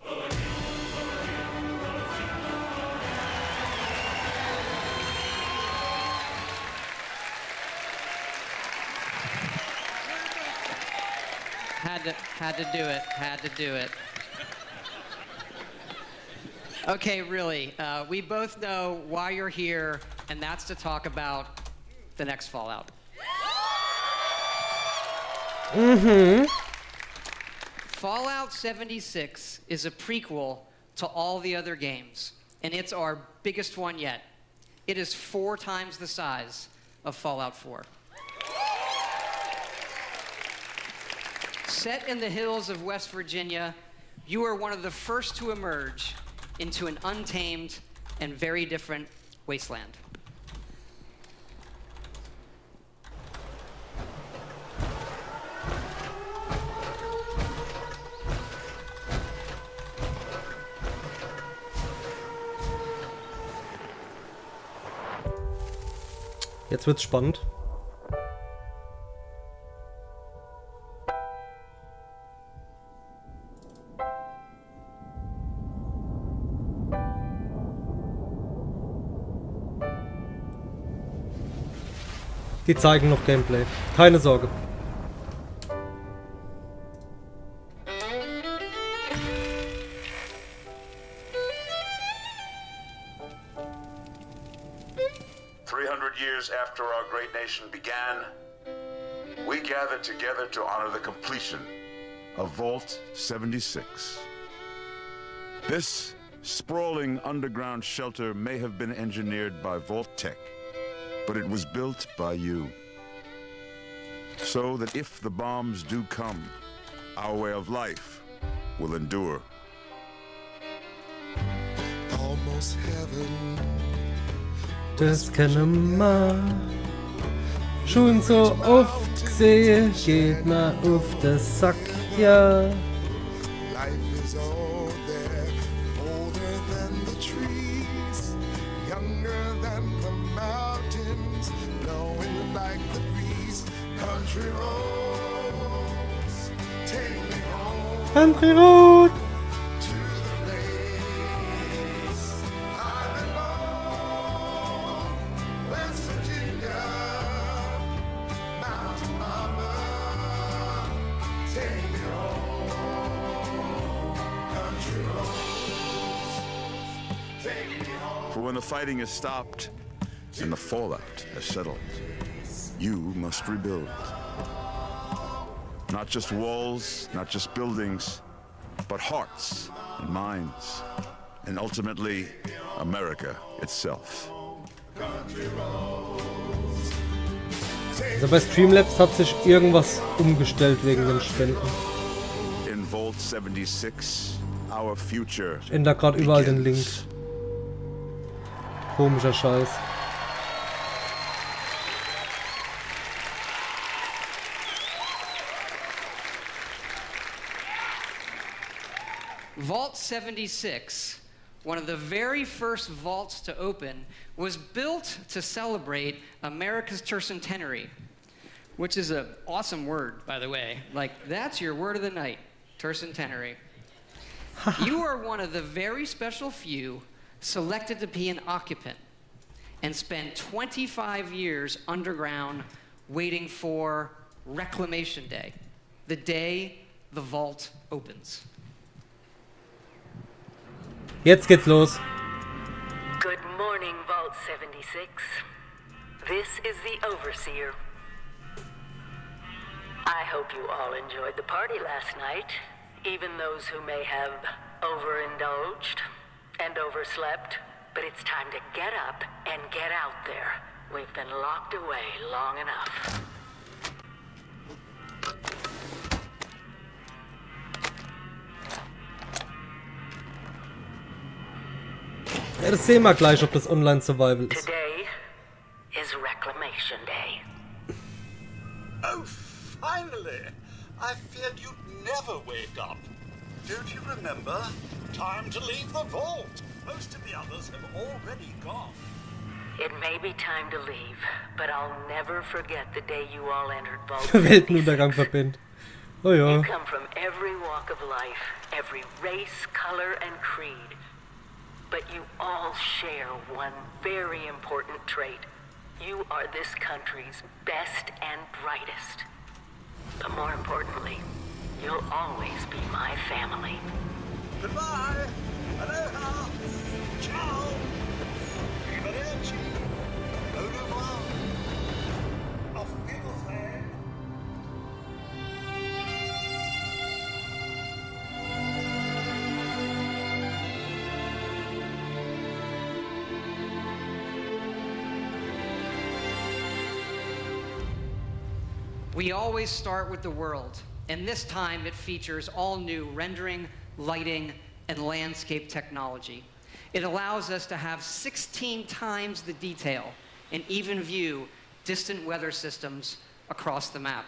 Had to do it. Okay, really, we both know why you're here, and that's to talk about the next Fallout. Fallout 76 is a prequel to all the other games, and it's our biggest one yet. It is 4 times the size of Fallout 4. Set in the hills of West Virginia, you are one of the first to emerge into an untamed and very different wasteland. Jetzt wird's spannend. Die zeigen noch Gameplay. Keine Sorge. Years after our great nation began, we gathered together to honor the completion of Vault 76. This sprawling underground shelter may have been engineered by Vault Tech, but it was built by you. So that if the bombs do come, our way of life will endure. All Das kann man schon so oft gesehen, geht man auf den Sack, ja. Country Road. For when the fighting is stopped and the fallout has settled, you must rebuild. Not just walls, not just buildings, but hearts and minds, and ultimately, America itself. Also bei Streamlabs hat sich irgendwas umgestellt wegen den Spenden. In Vault 76, our future. Ich ändere gerade überall den Link. Komischer Scheiß. Vault 76, one of the very first vaults to open, was built to celebrate America's tercentenary, which is an awesome word, by the way. Like, that's your word of the night, tercentenary. You are one of the very special few selected to be an occupant and spend 25 years underground waiting for Reclamation Day, the day the vault opens. Jetzt geht's los. Good morning, Vault 76. This is the Overseer. I hope you all enjoyed the party last night, even those who may have overindulged and overslept. But it's time to get up and get out there. We've been locked away long enough. Ja, das sehen wir gleich, ob das Online-Survival ist. Today is Reclamation Day. Oh, finally! I feared you'd never wake up. Don't you remember? Time to leave the vault. Most of the others have already gone. It may be time to leave, but I'll never forget the day you all entered Vault. Weltenuntergang verbindet. Oh ja. You come from every walk of life, every race, color, and creed. But you all share one very important trait. You are this country's best and brightest. But more importantly, you'll always be my family. Goodbye! Aloha! Ciao! Arrivederci! Au revoir! Auf Wiedersehen! We always start with the world, and this time it features all new rendering, lighting, and landscape technology. It allows us to have 16 times the detail and even view distant weather systems across the map.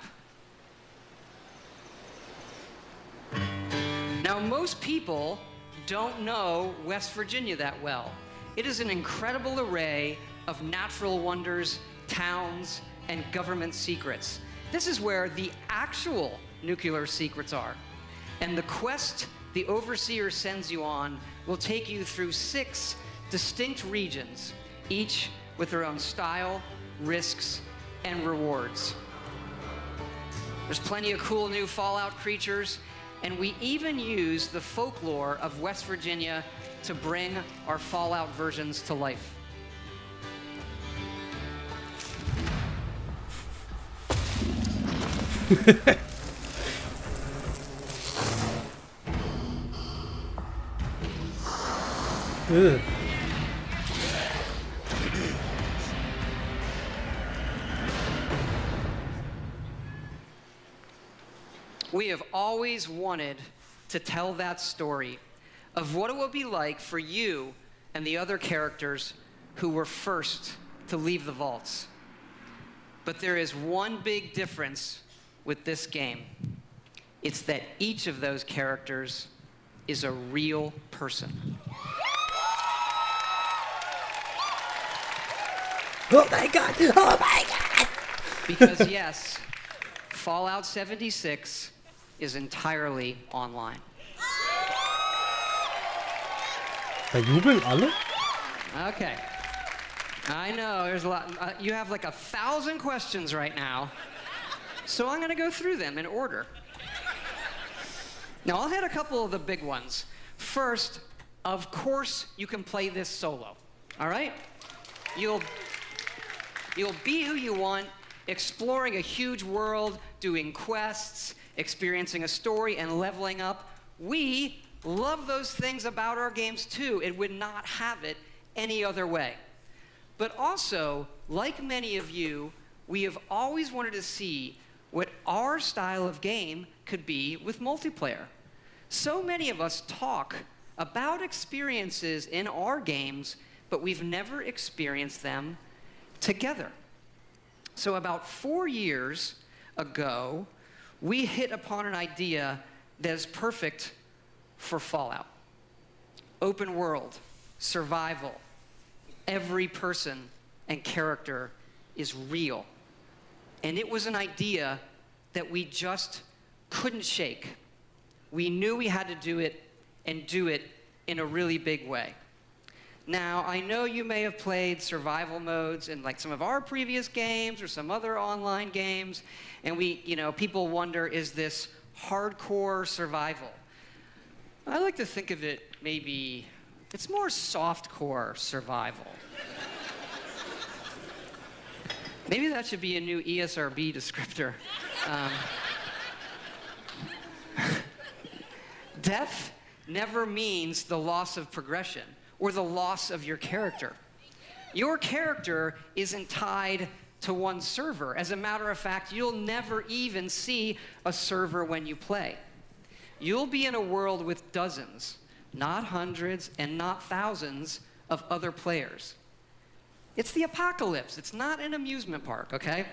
Now, most people don't know West Virginia that well. It is an incredible array of natural wonders, towns, and government secrets. This is where the actual nuclear secrets are. And the quest the Overseer sends you on will take you through 6 distinct regions, each with their own style, risks, and rewards. There's plenty of cool new Fallout creatures, and we even use the folklore of West Virginia to bring our Fallout versions to life. We have always wanted to tell that story of what it will be like for you and the other characters who were first to leave the vaults. But there is one big difference with this game. It's that each of those characters is a real person. Oh my god! Oh my god! Because yes, Fallout 76 is entirely online. Da jubeln alle? Okay. I know, there's a lot. You have like 1,000 questions right now. So I'm going to go through them in order. Now, I'll hit a couple of the big ones. First, of course, you can play this solo. All right? You'll be who you want, exploring a huge world, doing quests, experiencing a story, and leveling up. We love those things about our games too. It would not have it any other way. But also, like many of you, we have always wanted to see what our style of game could be with multiplayer. So many of us talk about experiences in our games, but we've never experienced them together. So about 4 years ago, we hit upon an idea that is perfect for Fallout. Open world, survival, every person and character is real. And it was an idea that we just couldn't shake. We knew we had to do it and do it in a really big way. Now, I know you may have played survival modes in like some of our previous games or some other online games, and people wonder, is this hardcore survival? I like to think of it maybe, it's more softcore survival. Maybe that should be a new ESRB descriptor. Death never means the loss of progression or the loss of your character. Your character isn't tied to one server. As a matter of fact, you'll never even see a server when you play. You'll be in a world with dozens, not hundreds and not thousands of other players. It's the apocalypse. It's not an amusement park, okay?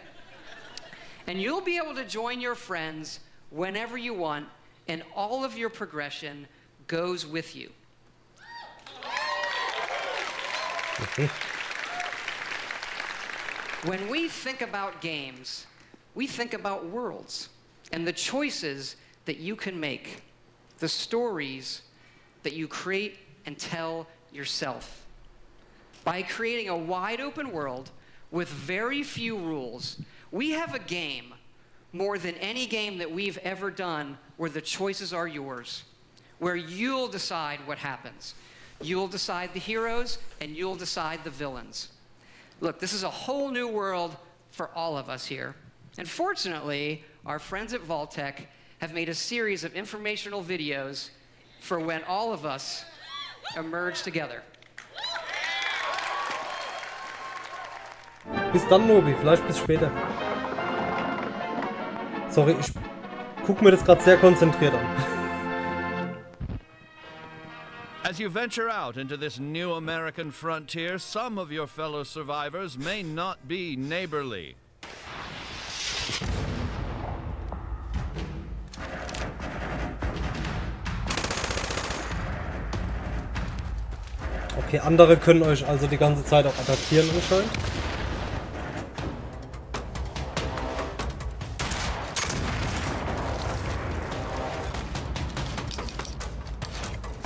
And you'll be able to join your friends whenever you want, and all of your progression goes with you. When we think about games, we think about worlds and the choices that you can make, the stories that you create and tell yourself. By creating a wide open world with very few rules, we have a game more than any game that we've ever done where the choices are yours, where you'll decide what happens. You'll decide the heroes, and you'll decide the villains. Look, this is a whole new world for all of us here. And fortunately, our friends at Vault-Tec have made a series of informational videos for when all of us emerge together. Bis dann, Nobi. Vielleicht bis später. Sorry, ich gucke mir das gerade sehr konzentriert an. As you venture out into this new American frontier, some of your fellow survivors may not be neighborly. Okay, andere können euch also die ganze Zeit auch attackieren anscheinend.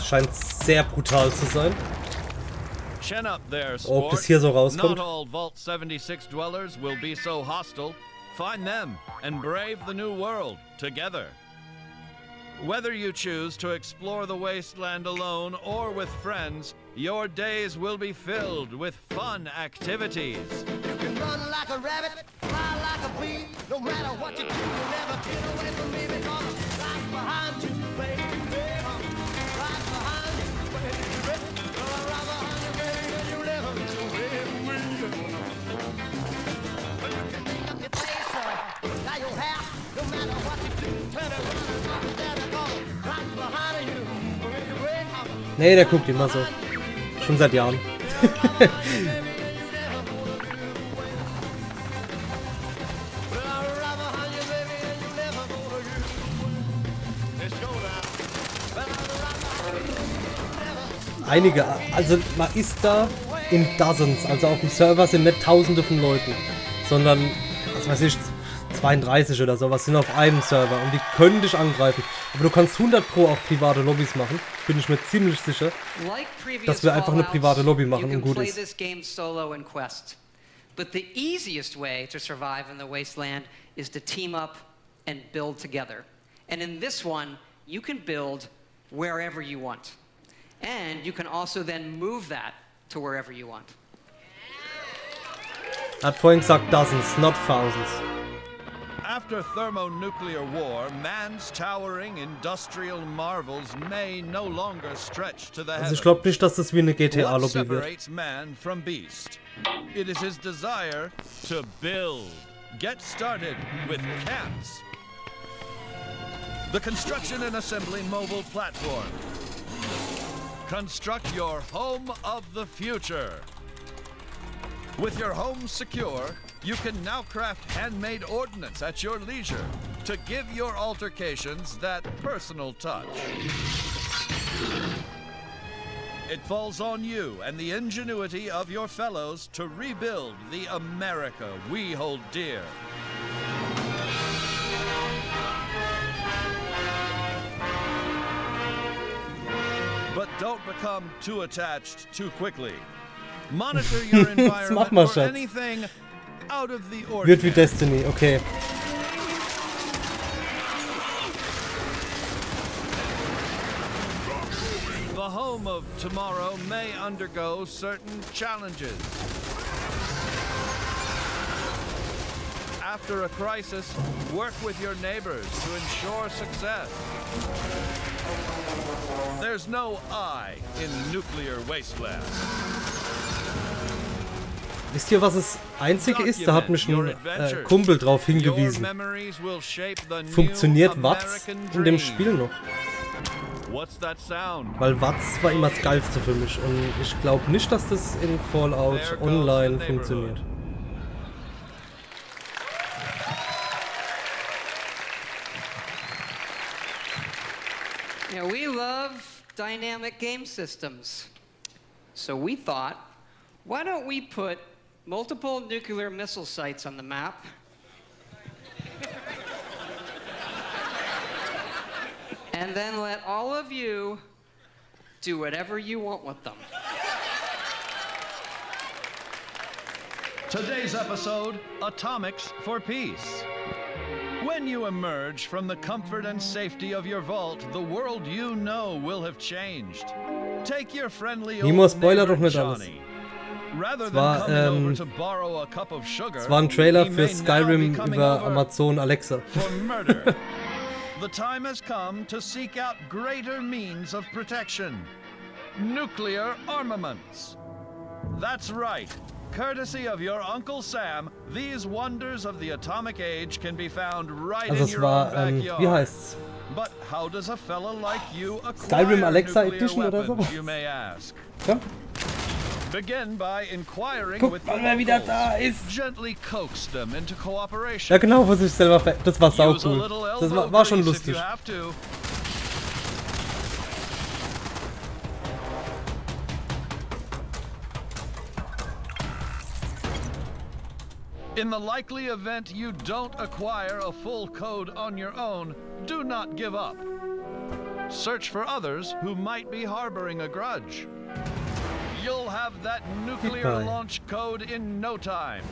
Scheint sehr brutal zu sein. Chin up there, Ob das hier so rauskommt. Not all Vault 76 dwellers will be so hostile. Find them and brave the new world together. Whether you choose to explore the wasteland alone or with friends, your days will be filled with fun activities. You can run like a rabbit, fly like a bee. No matter what you do, you'll never get away from me because I'm right behind you, baby. Right behind you, baby. Right behind you, baby, and you'll never get away from me. You can make up your face, now you'll have, no matter what you do, turn around and up and down the corner. Right behind you, baby. Nee, der guckt immer so. Schon seit Jahren. Einige, also man ist da in Dozens, also auf dem Server sind nicht Tausende von Leuten, sondern, was weiß ich, 32 oder sowas sind auf einem Server und die können dich angreifen. Aber du kannst 100 Pro auch private Lobbys machen, bin ich mir ziemlich sicher, dass wir einfach eine private Lobby machen und gut ist. But the easiest way to survive in the wasteland is to team up and build together. And in this one, you can build wherever you want. And you can also then move that to wherever you want. Hat vorhin gesagt dozens, not thousands. After thermonuclear war, man's towering industrial marvels may no longer stretch to the heavens. Also ich glaube nicht, dass das wie eine GTA-Lobby wird. Separates man from beast. It is his desire to build. Get started with camps. The construction and assembly mobile platform. Construct your home of the future. With your home secure, you can now craft handmade ordnance at your leisure to give your altercations that personal touch. It falls on you and the ingenuity of your fellows to rebuild the America we hold dear. But don't become too attached too quickly. Monitor your environment for anything out of the ordinary. Wird wie Destiny, okay. The home of tomorrow may undergo certain challenges. After a crisis, work with your neighbors to ensure success. There's no I in nuclear wasteland. Wisst ihr, was das Einzige ist? Da hat mich ein Kumpel drauf hingewiesen. Funktioniert Watts in dem Spiel noch? Weil Watts war immer das Geilste für mich und ich glaube nicht, dass das in Fallout Online funktioniert. Yeah, we love dynamic game systems. So we thought, why don't we put multiple nuclear missile sites on the map? And then let all of you do whatever you want with them. Today's episode, Atomics for Peace. When you emerge from the comfort and safety of your vault, the world you know will have changed. Take your friendly old neighbor Johnny. Es war ein Trailer für Skyrim über Amazon Alexa. The time has come to seek out greater means of protection. Nuclear armaments. That's right. Courtesy of your Uncle Sam, these wonders of the atomic age can be found right in your own backyard. Wie heißt's? But how does a fella like you acquire Skyrim Alexa nuclear Edition oder so? weapons, you may ask? Ja. Begin by inquiring Guck with mal, the wer wieder locals. da ist. Gently coax them into cooperation. Ja, genau, wo sich selber das war sau cool. Das war schon lustig. In the likely event you don't acquire a full code on your own, do not give up. Search for others who might be harboring a grudge. You'll have that nuclear launch code in no time.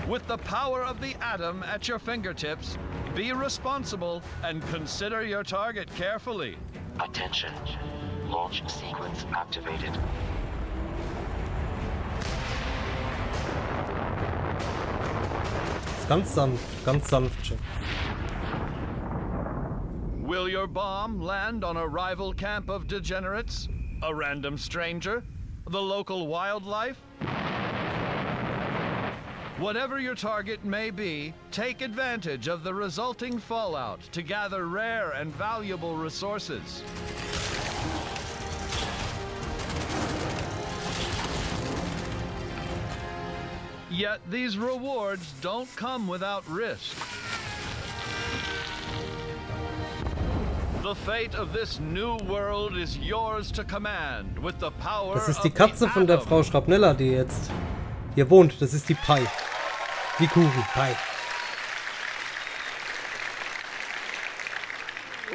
With the power of the atom at your fingertips, be responsible and consider your target carefully. Attention. Launch sequence activated. Ganz sanft. Will your bomb land on a rival camp of degenerates? A random stranger? The local wildlife? Whatever your target may be, take advantage of the resulting fallout to gather rare and valuable resources. Yet these rewards don't come without risk. The fate of this new world is yours to command with the power. Das ist die Katze von der Frau Schrapnella, die jetzt hier wohnt. Das ist die Pi. Die Kuchen, Pi.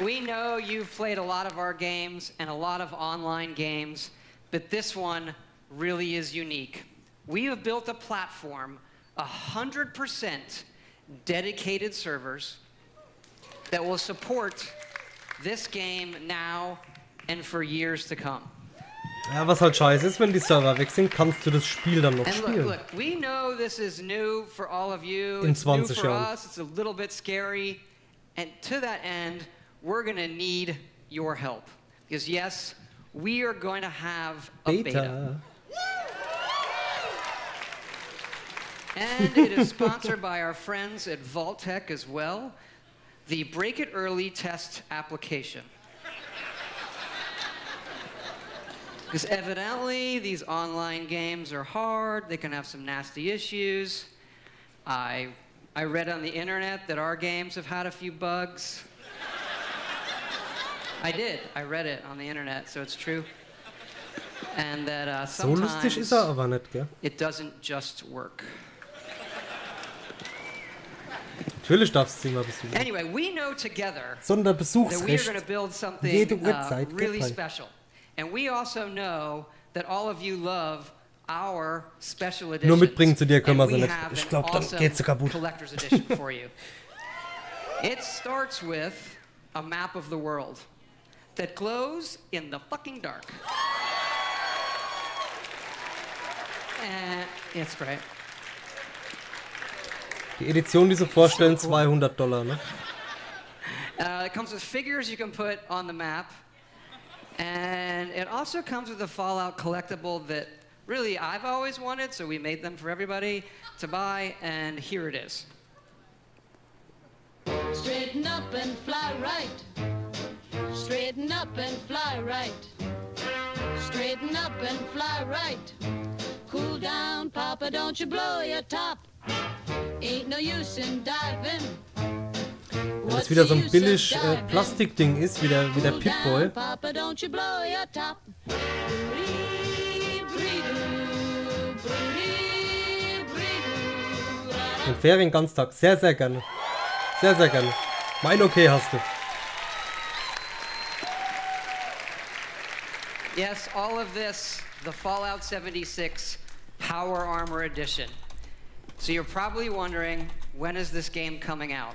We know you've played a lot of our games and a lot of online games, but this one really is unique. We have built a platform, 100% dedicated servers that will support this game now and for years to come. Ja, was halt scheiße ist, wenn die Server weg sind, kannst du das Spiel dann noch spielen. Look, we know this is new for all of you. In It's new 20 for Jahren. us. It's a little bit scary. And to that end, we're going to need your help. Because yes, we are going to have a beta. And it is sponsored by our friends at Vault-Tec as well. The Break It Early test application. Because evidently, these online games are hard. They can have some nasty issues. I read on the internet that our games have had a few bugs. I did. I read it on the internet, so it's true. And that So lustig ist er aber nicht, gell? it doesn't just work. Natürlich darfst du ihn mal besuchen. Anyway, we know together Sonderbesuchsrecht. that we are going to build something Jede Uhrzeit, really Geld. special. And we also know that all of you love our special edition. Nur mitbringen zu dir können wir And sie we nicht. have Ich an glaube, dann awesome geht sie kaputt. collector's edition for you. It starts with a map of the world that glows in the fucking dark. And it's great. Die Edition, die sie vorstellen, $200, ne? It comes with figures you can put on the map. And it also comes with a Fallout collectible that really I've always wanted, so we made them for everybody to buy, and here it is. Straighten up and fly right. Straighten up and fly right. Straighten up and fly right. Cool down, Papa, don't you blow your top. Ain't no use in diving. Wenn das wieder so ein billig Plastikding ist, wie der Pip-Boy. Papa, don't you blow your top. In Ferien Ganztag. Sehr, sehr gerne. Sehr, sehr gerne. Mein Okay hast du. Yes, all of this, the Fallout 76 Power Armor Edition. So you're probably wondering, when is this game coming out?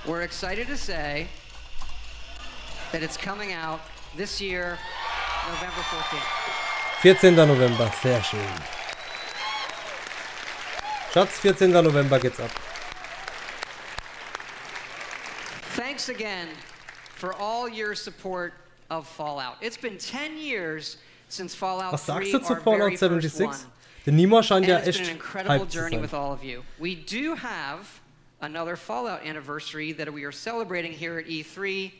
We're excited to say that it's coming out this year, November 14th. 14. November, sehr schön. Schatz, 14. November geht's ab. Thanks again for all your support of Fallout. It's been 10 years since Fallout 3, Was sagst du zu our Fallout very first 76? one. Der Nimo scheint And ja it's echt been an incredible hyped zu journey sein. with all of you. We do have another Fallout anniversary that we are celebrating here at E3.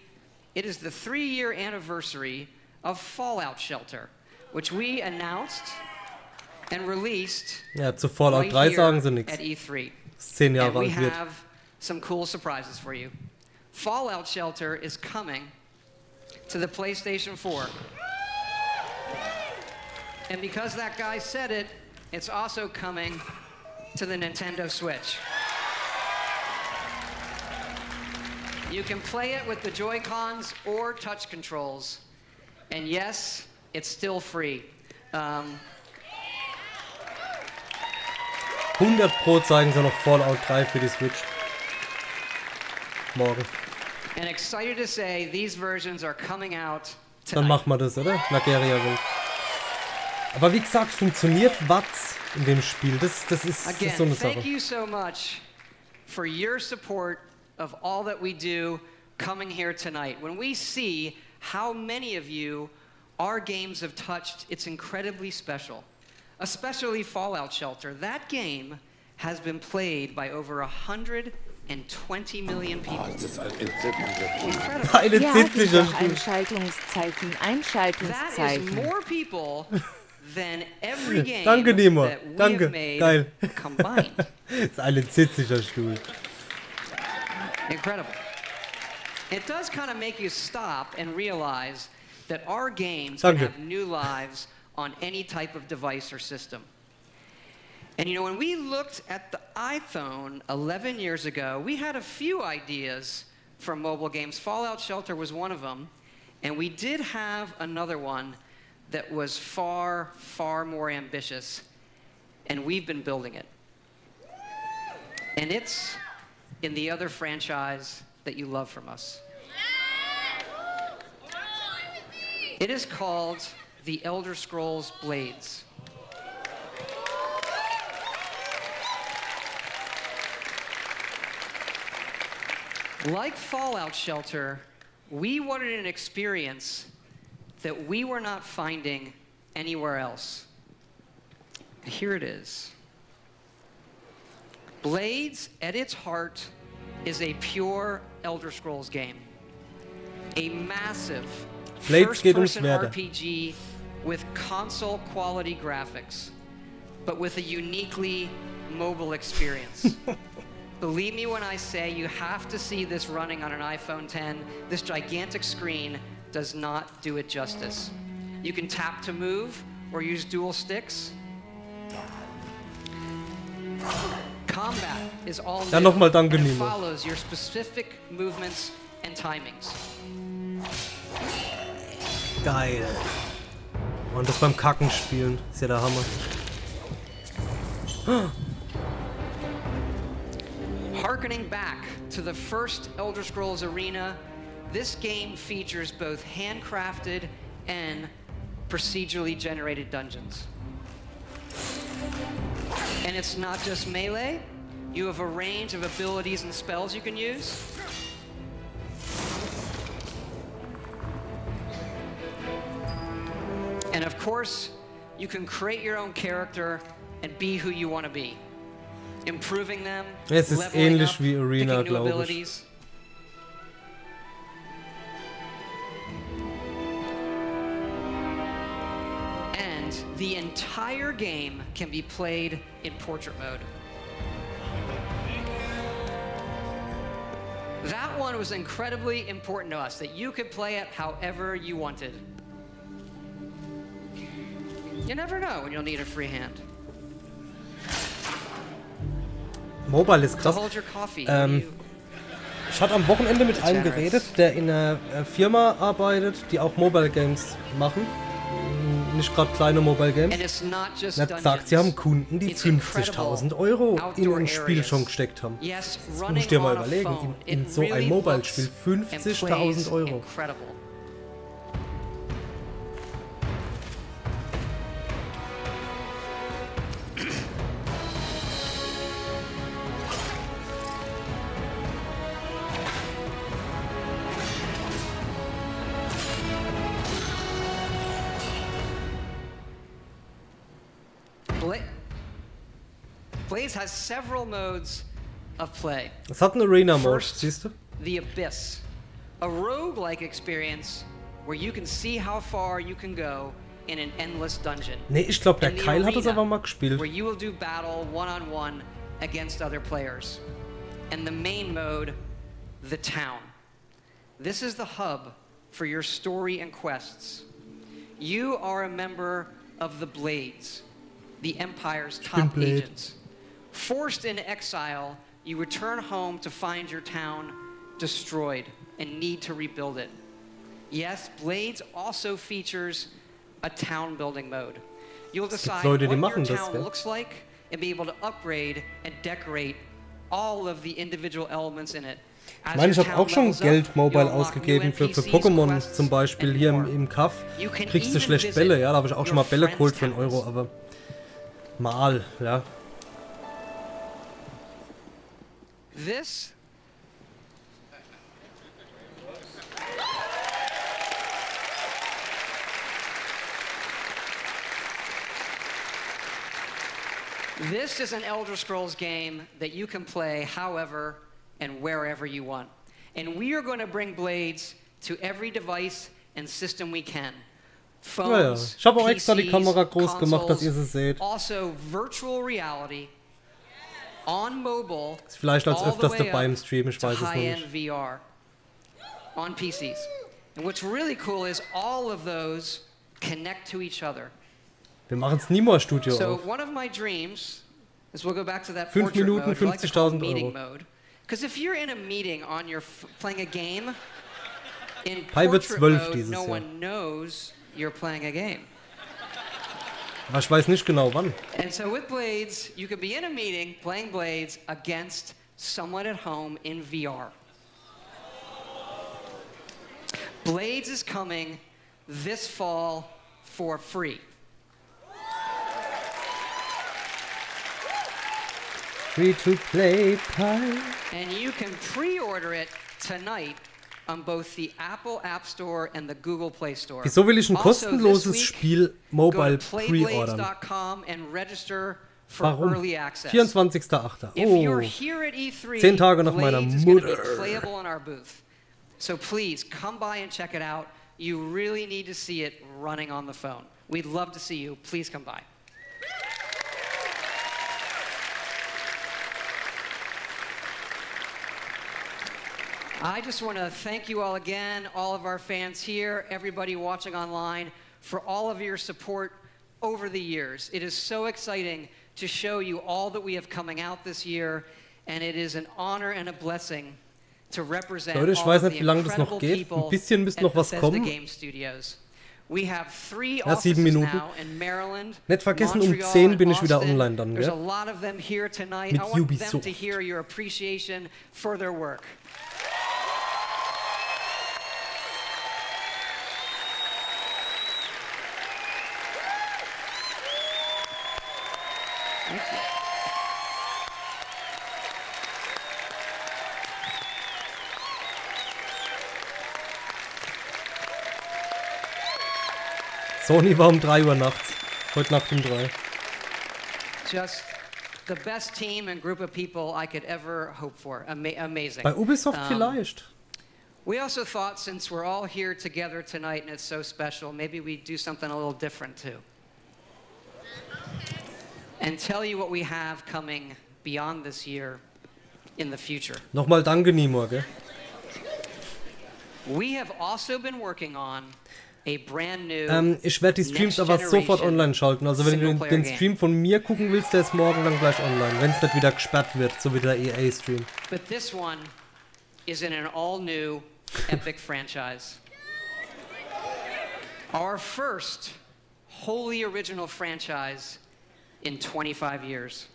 It is the 3-year anniversary of Fallout Shelter, which we announced and released Ja, zu Fallout right 3 here sagen sie nichts. at E3. Ist 10 Jahre And we alt wird. have some cool surprises for you. Fallout Shelter is coming to the PlayStation 4. And because that guy said it, it's also coming to the Nintendo Switch. You can play it with the Joy-Cons or touch controls. And yes, it's still free. 100% zeigen sie noch Fallout 3 für die Switch. Morgen. And excited to say these versions are coming out Dann tonight. machen wir das, oder? Naggeria will. Aber wie gesagt, funktioniert was in dem Spiel? Das ist Again, so eine thank Sache. you so much for your support of all that we do coming here tonight. When we see how many of you our games have touched, it's incredibly special. Especially Fallout Shelter. That game has been played by over 120 million people. Eine Ja, zittrige Einschaltungszeichen, That is Einschaltungszeichen. more people than every game Danke, Nemo. that we Danke. have made Geil. combined. Das ist ein zitzlicher Stuhl. Incredible. It does kind of make you stop and realize that our games can have new lives on any type of device or system. And you know, when we looked at the iPhone 11 years ago, we had a few ideas for mobile games. Fallout Shelter was one of them. And we did have another one that was far, far more ambitious. And we've been building it. And it's in the other franchise that you love from us. It is called The Elder Scrolls Blades. Like Fallout Shelter, we wanted an experience that we were not finding anywhere else. Here it is. Blades, at its heart, is a pure Elder Scrolls game. A massive first-person RPG with console-quality graphics, but with a uniquely mobile experience. Believe me when I say you have to see this running on an iPhone 10. This gigantic screen does not do it justice. You can tap to move or use dual sticks. Combat is all new and follows your specific movements and timings. Geil. Und das beim Kacken spielen. Ist ja der Hammer. Harkening back to the first Elder Scrolls Arena, this game features both handcrafted and procedurally generated dungeons. And it's not just melee. You have a range of abilities and spells you can use. And of course, you can create your own character and be who you want to be. Improving them, es ist ähnlich wie Arena, glaube ich. And the entire game can be played in portrait mode. That one was incredibly important to us, that you could play it however you wanted. You never know when you'll need a free hand. Mobile ist krass. Ich hatte am Wochenende mit einem geredet, der in einer Firma arbeitet, die auch Mobile Games machen. Nicht gerade kleine Mobile Games. Und er sagt, sie haben Kunden, die 50.000 € in ein Spiel schon gesteckt haben. Das muss ich dir mal überlegen. In so ein Mobile-Spiel 50.000 €. Blades has several modes of play. Es hat einen Arena-Mode, siehst du? The Abyss, a roguelike experience where you can see how far you can go in an endless dungeon. Nee, ich glaube, der Kyle hat es aber mal gespielt. Where you will do battle one-on-one against other players. And the main mode, the Town. This is the hub for your story and quests. You are a member of the Blades, the Empire's top agents. Forced into exile, you return home to find your town destroyed and need to rebuild it. Yes, Blades also features a town building mode. You'll decide what your town looks like and be able to upgrade and decorate all of the individual elements in it. Ich meine, ich habe auch schon Geld mobile ausgegeben für Pokémon zum Beispiel hier im Kaff. Kriegst du schlecht Bälle, ja, da habe ich auch schon mal Bälle geholt für 1 €, aber mal, ja. This is an Elder Scrolls game that you can play however and wherever you want. And we are going to bring Blades to every device and system we can. phones, Ich habe auch extra die PCs, Kamera groß gemacht, dass ihr sie consoles, seht. Also virtual reality on mobile. Ist vielleicht als all the öfters way dabei im up Stream, ich to weiß es noch high-end nicht. VR on PCs. And what's really cool is all of those connect to each other. Wir machen es Nimor Studio So auf. one of my dreams is we'll go back to that 5 portrait Minuten, mode. I like to call 50.000 meeting Euro. mode. Because if you're in a meeting on your playing a game in Pi wird portrait 12 mode, dieses no Jahr. one knows you're playing a game. Aber ich weiß nicht genau wann. And so with Blades, you could be in a meeting playing Blades against someone at home in VR. Blades is coming this fall for free. Free to play Pi. And you can pre-order it tonight on both the Apple App Store and the Google Play Store. Wieso will ich ein Also kostenloses this week, Spiel mobile go to pre-ordern? playblades.com and register for Warum? early access. 24.8. If Oh, you're here at E3, 10 Tage nach meiner Blades is going to be Mutter. playable in our booth. So please come by and check it out. You really need to see it running on the phone. We'd love to see you. Please come by. I just want to thank you all again, all of our fans here, everybody watching online, for all of your support over the years. It is so exciting to show you all that we have coming out this year, and it is an honor and a blessing to represent Leute, ich all weiß of nicht, the wie lange das noch incredible geht. people Ein bisschen müsste at noch was Bethesda kommen. Game Studios. We have 3 Ja, 7 offices Minuten. now in Maryland, Nicht vergessen, Montreal, 10 and bin ich wieder Austin. online dann, There's a gell? lot of them here tonight. Mit I want them Ubisoft. to hear your appreciation for their work. Thank you. Sony war um 3 Uhr nachts. Heute Nacht um 3. Just the best team and group of people I could ever hope for. Amazing. Bei Ubisoft vielleicht. We also thought, since we're all here together tonight and it's so special, maybe we'd do something a little different too. And tell you what we have coming beyond this year in the future. Nochmal danke, Nimor, gell? We have also been working on a brand new Ich werde die Streams aber sofort online schalten. Also wenn du den Stream von mir gucken willst, der ist morgen dann gleich online. Wenn es nicht wieder gesperrt wird, so wie der EA-Stream. But this one is in an all-new epic franchise. Our first wholly original franchise in 25 years.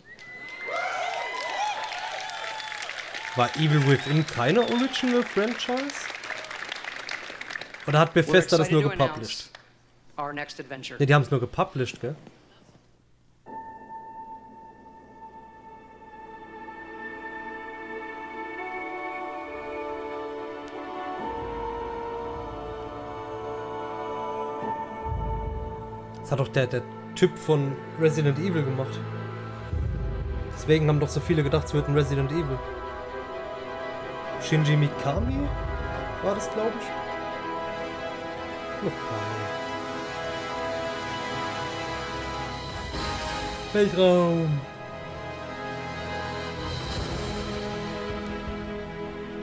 War Evil Within keine Original Franchise? Oder hat Bethesda das nur gepublished? Our next adventure. Ne, die haben es nur gepublished, gell? Das hat doch der Typ von Resident Evil gemacht. Deswegen haben doch so viele gedacht, es wird ein Resident Evil. Shinji Mikami war das, glaube ich. Weltraum.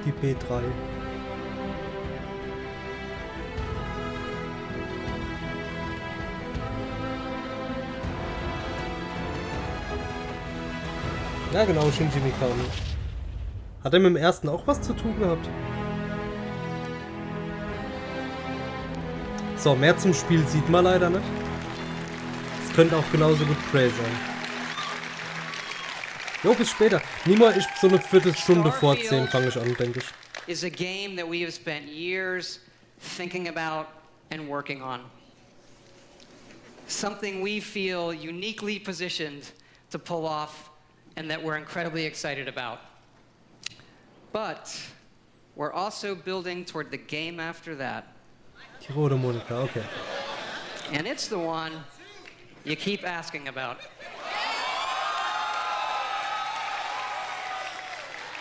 Die B3. Ja genau, Shinji Mikami. Hat er mit dem ersten auch was zu tun gehabt? So, mehr zum Spiel sieht man leider nicht. Es könnte auch genauso gut Prey sein. Jo, bis später. Nimmer, ich so eine Viertelstunde vor 10 fange ich an, denke ich. Is a game that we have spent years thinking about and working on. Something we feel uniquely positioned to pull off and that we're incredibly excited about. But we're also building toward the game after that. Die rote Monika, okay. And it's the one you keep asking about.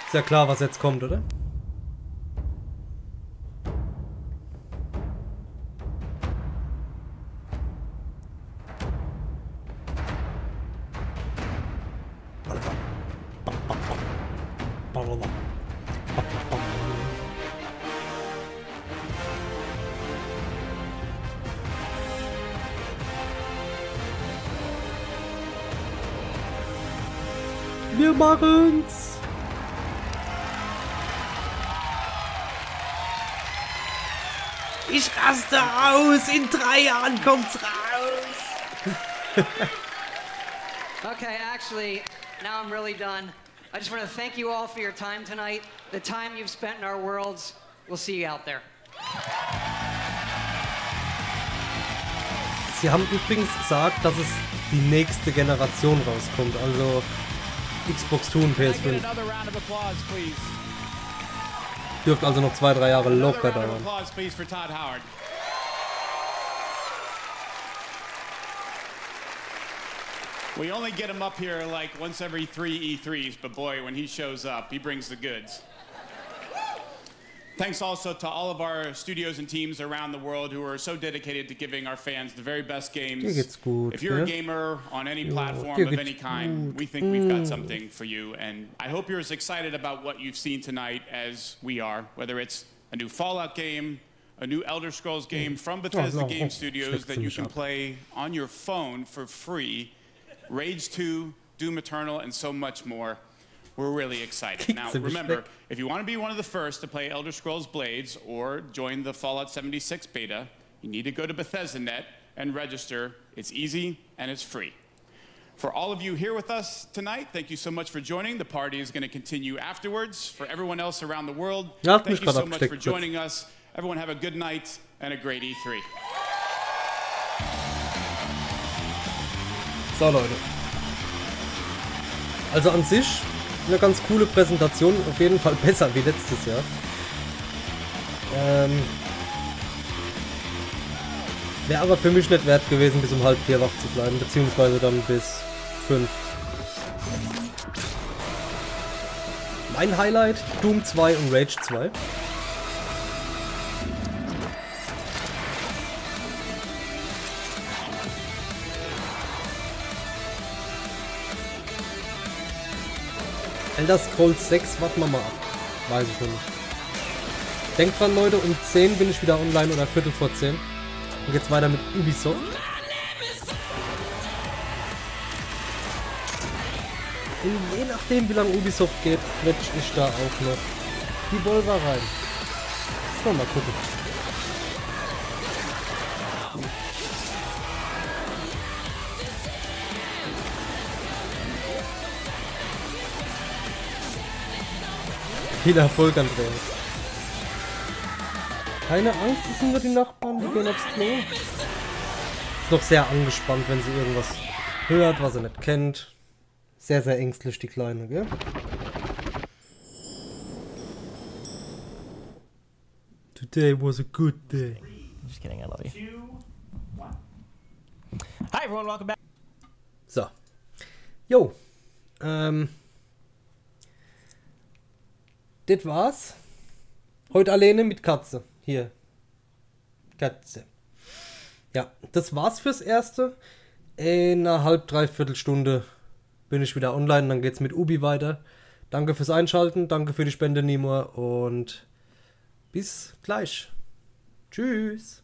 Ist ja klar, was jetzt kommt, oder? Wir machen's. Ich raste aus. In 3 Jahren kommt's raus. Okay, actually, now I'm really done. I just want to thank you all for your time tonight, the time you've spent in our worlds. We'll see you out there. Sie haben übrigens gesagt, dass es die nächste Generation rauskommt, also Xbox One und PS5. Dürfte also noch 2-3 Jahre locker dauern. We only get him up here like once every 3 E3s, but boy, when he shows up, he brings the goods. Thanks also to all of our studios and teams around the world who are so dedicated to giving our fans the very best games. If you're a gamer on any platform of any kind, we think we've got something for you. And I hope you're as excited about what you've seen tonight as we are, whether it's a new Fallout game, a new Elder Scrolls game from Bethesda Game Studios that you can play on your phone for free, Rage 2, Doom Eternal, and so much more. We're really excited. Now, remember, if you want to be one of the first to play Elder Scrolls Blades or join the Fallout 76 beta, you need to go to Bethesda.net and register. It's easy and it's free. For all of you here with us tonight, thank you so much for joining. The party is going to continue afterwards. For everyone else around the world, thank you so much for joining us. Everyone have a good night and a great E3. So, Leute. Also an sich eine ganz coole Präsentation, auf jeden Fall besser wie letztes Jahr. Wäre aber für mich nicht wert gewesen, bis um 3:30 wach zu bleiben, beziehungsweise dann bis 5. Mein Highlight, Doom 2 und Rage 2. Elder Scrolls 6, warten wir mal ab. Weiß ich noch nicht. Denkt dran, Leute, um 10 bin ich wieder online oder 10:15. Und geht's weiter mit Ubisoft. Und je nachdem, wie lange Ubisoft geht, quetsche ich da auch noch die Volva rein. So, mal gucken. Viel Erfolg, Andreas. Keine Angst, es sind nur die Nachbarn, die gehen aufs Klo. Ist noch sehr angespannt, wenn sie irgendwas hört, was sie nicht kennt. Sehr, sehr ängstlich, die Kleine, gell? Today was a good day. Just kidding, I love you. Hi everyone, welcome back. So. Jo. Das war's. Heute alleine mit Katze. Hier. Katze. Ja, das war's fürs Erste. In einer dreiviertel Stunde bin ich wieder online. Dann geht's mit Ubi weiter. Danke fürs Einschalten. Danke für die Spende, Nimor. Und bis gleich. Tschüss.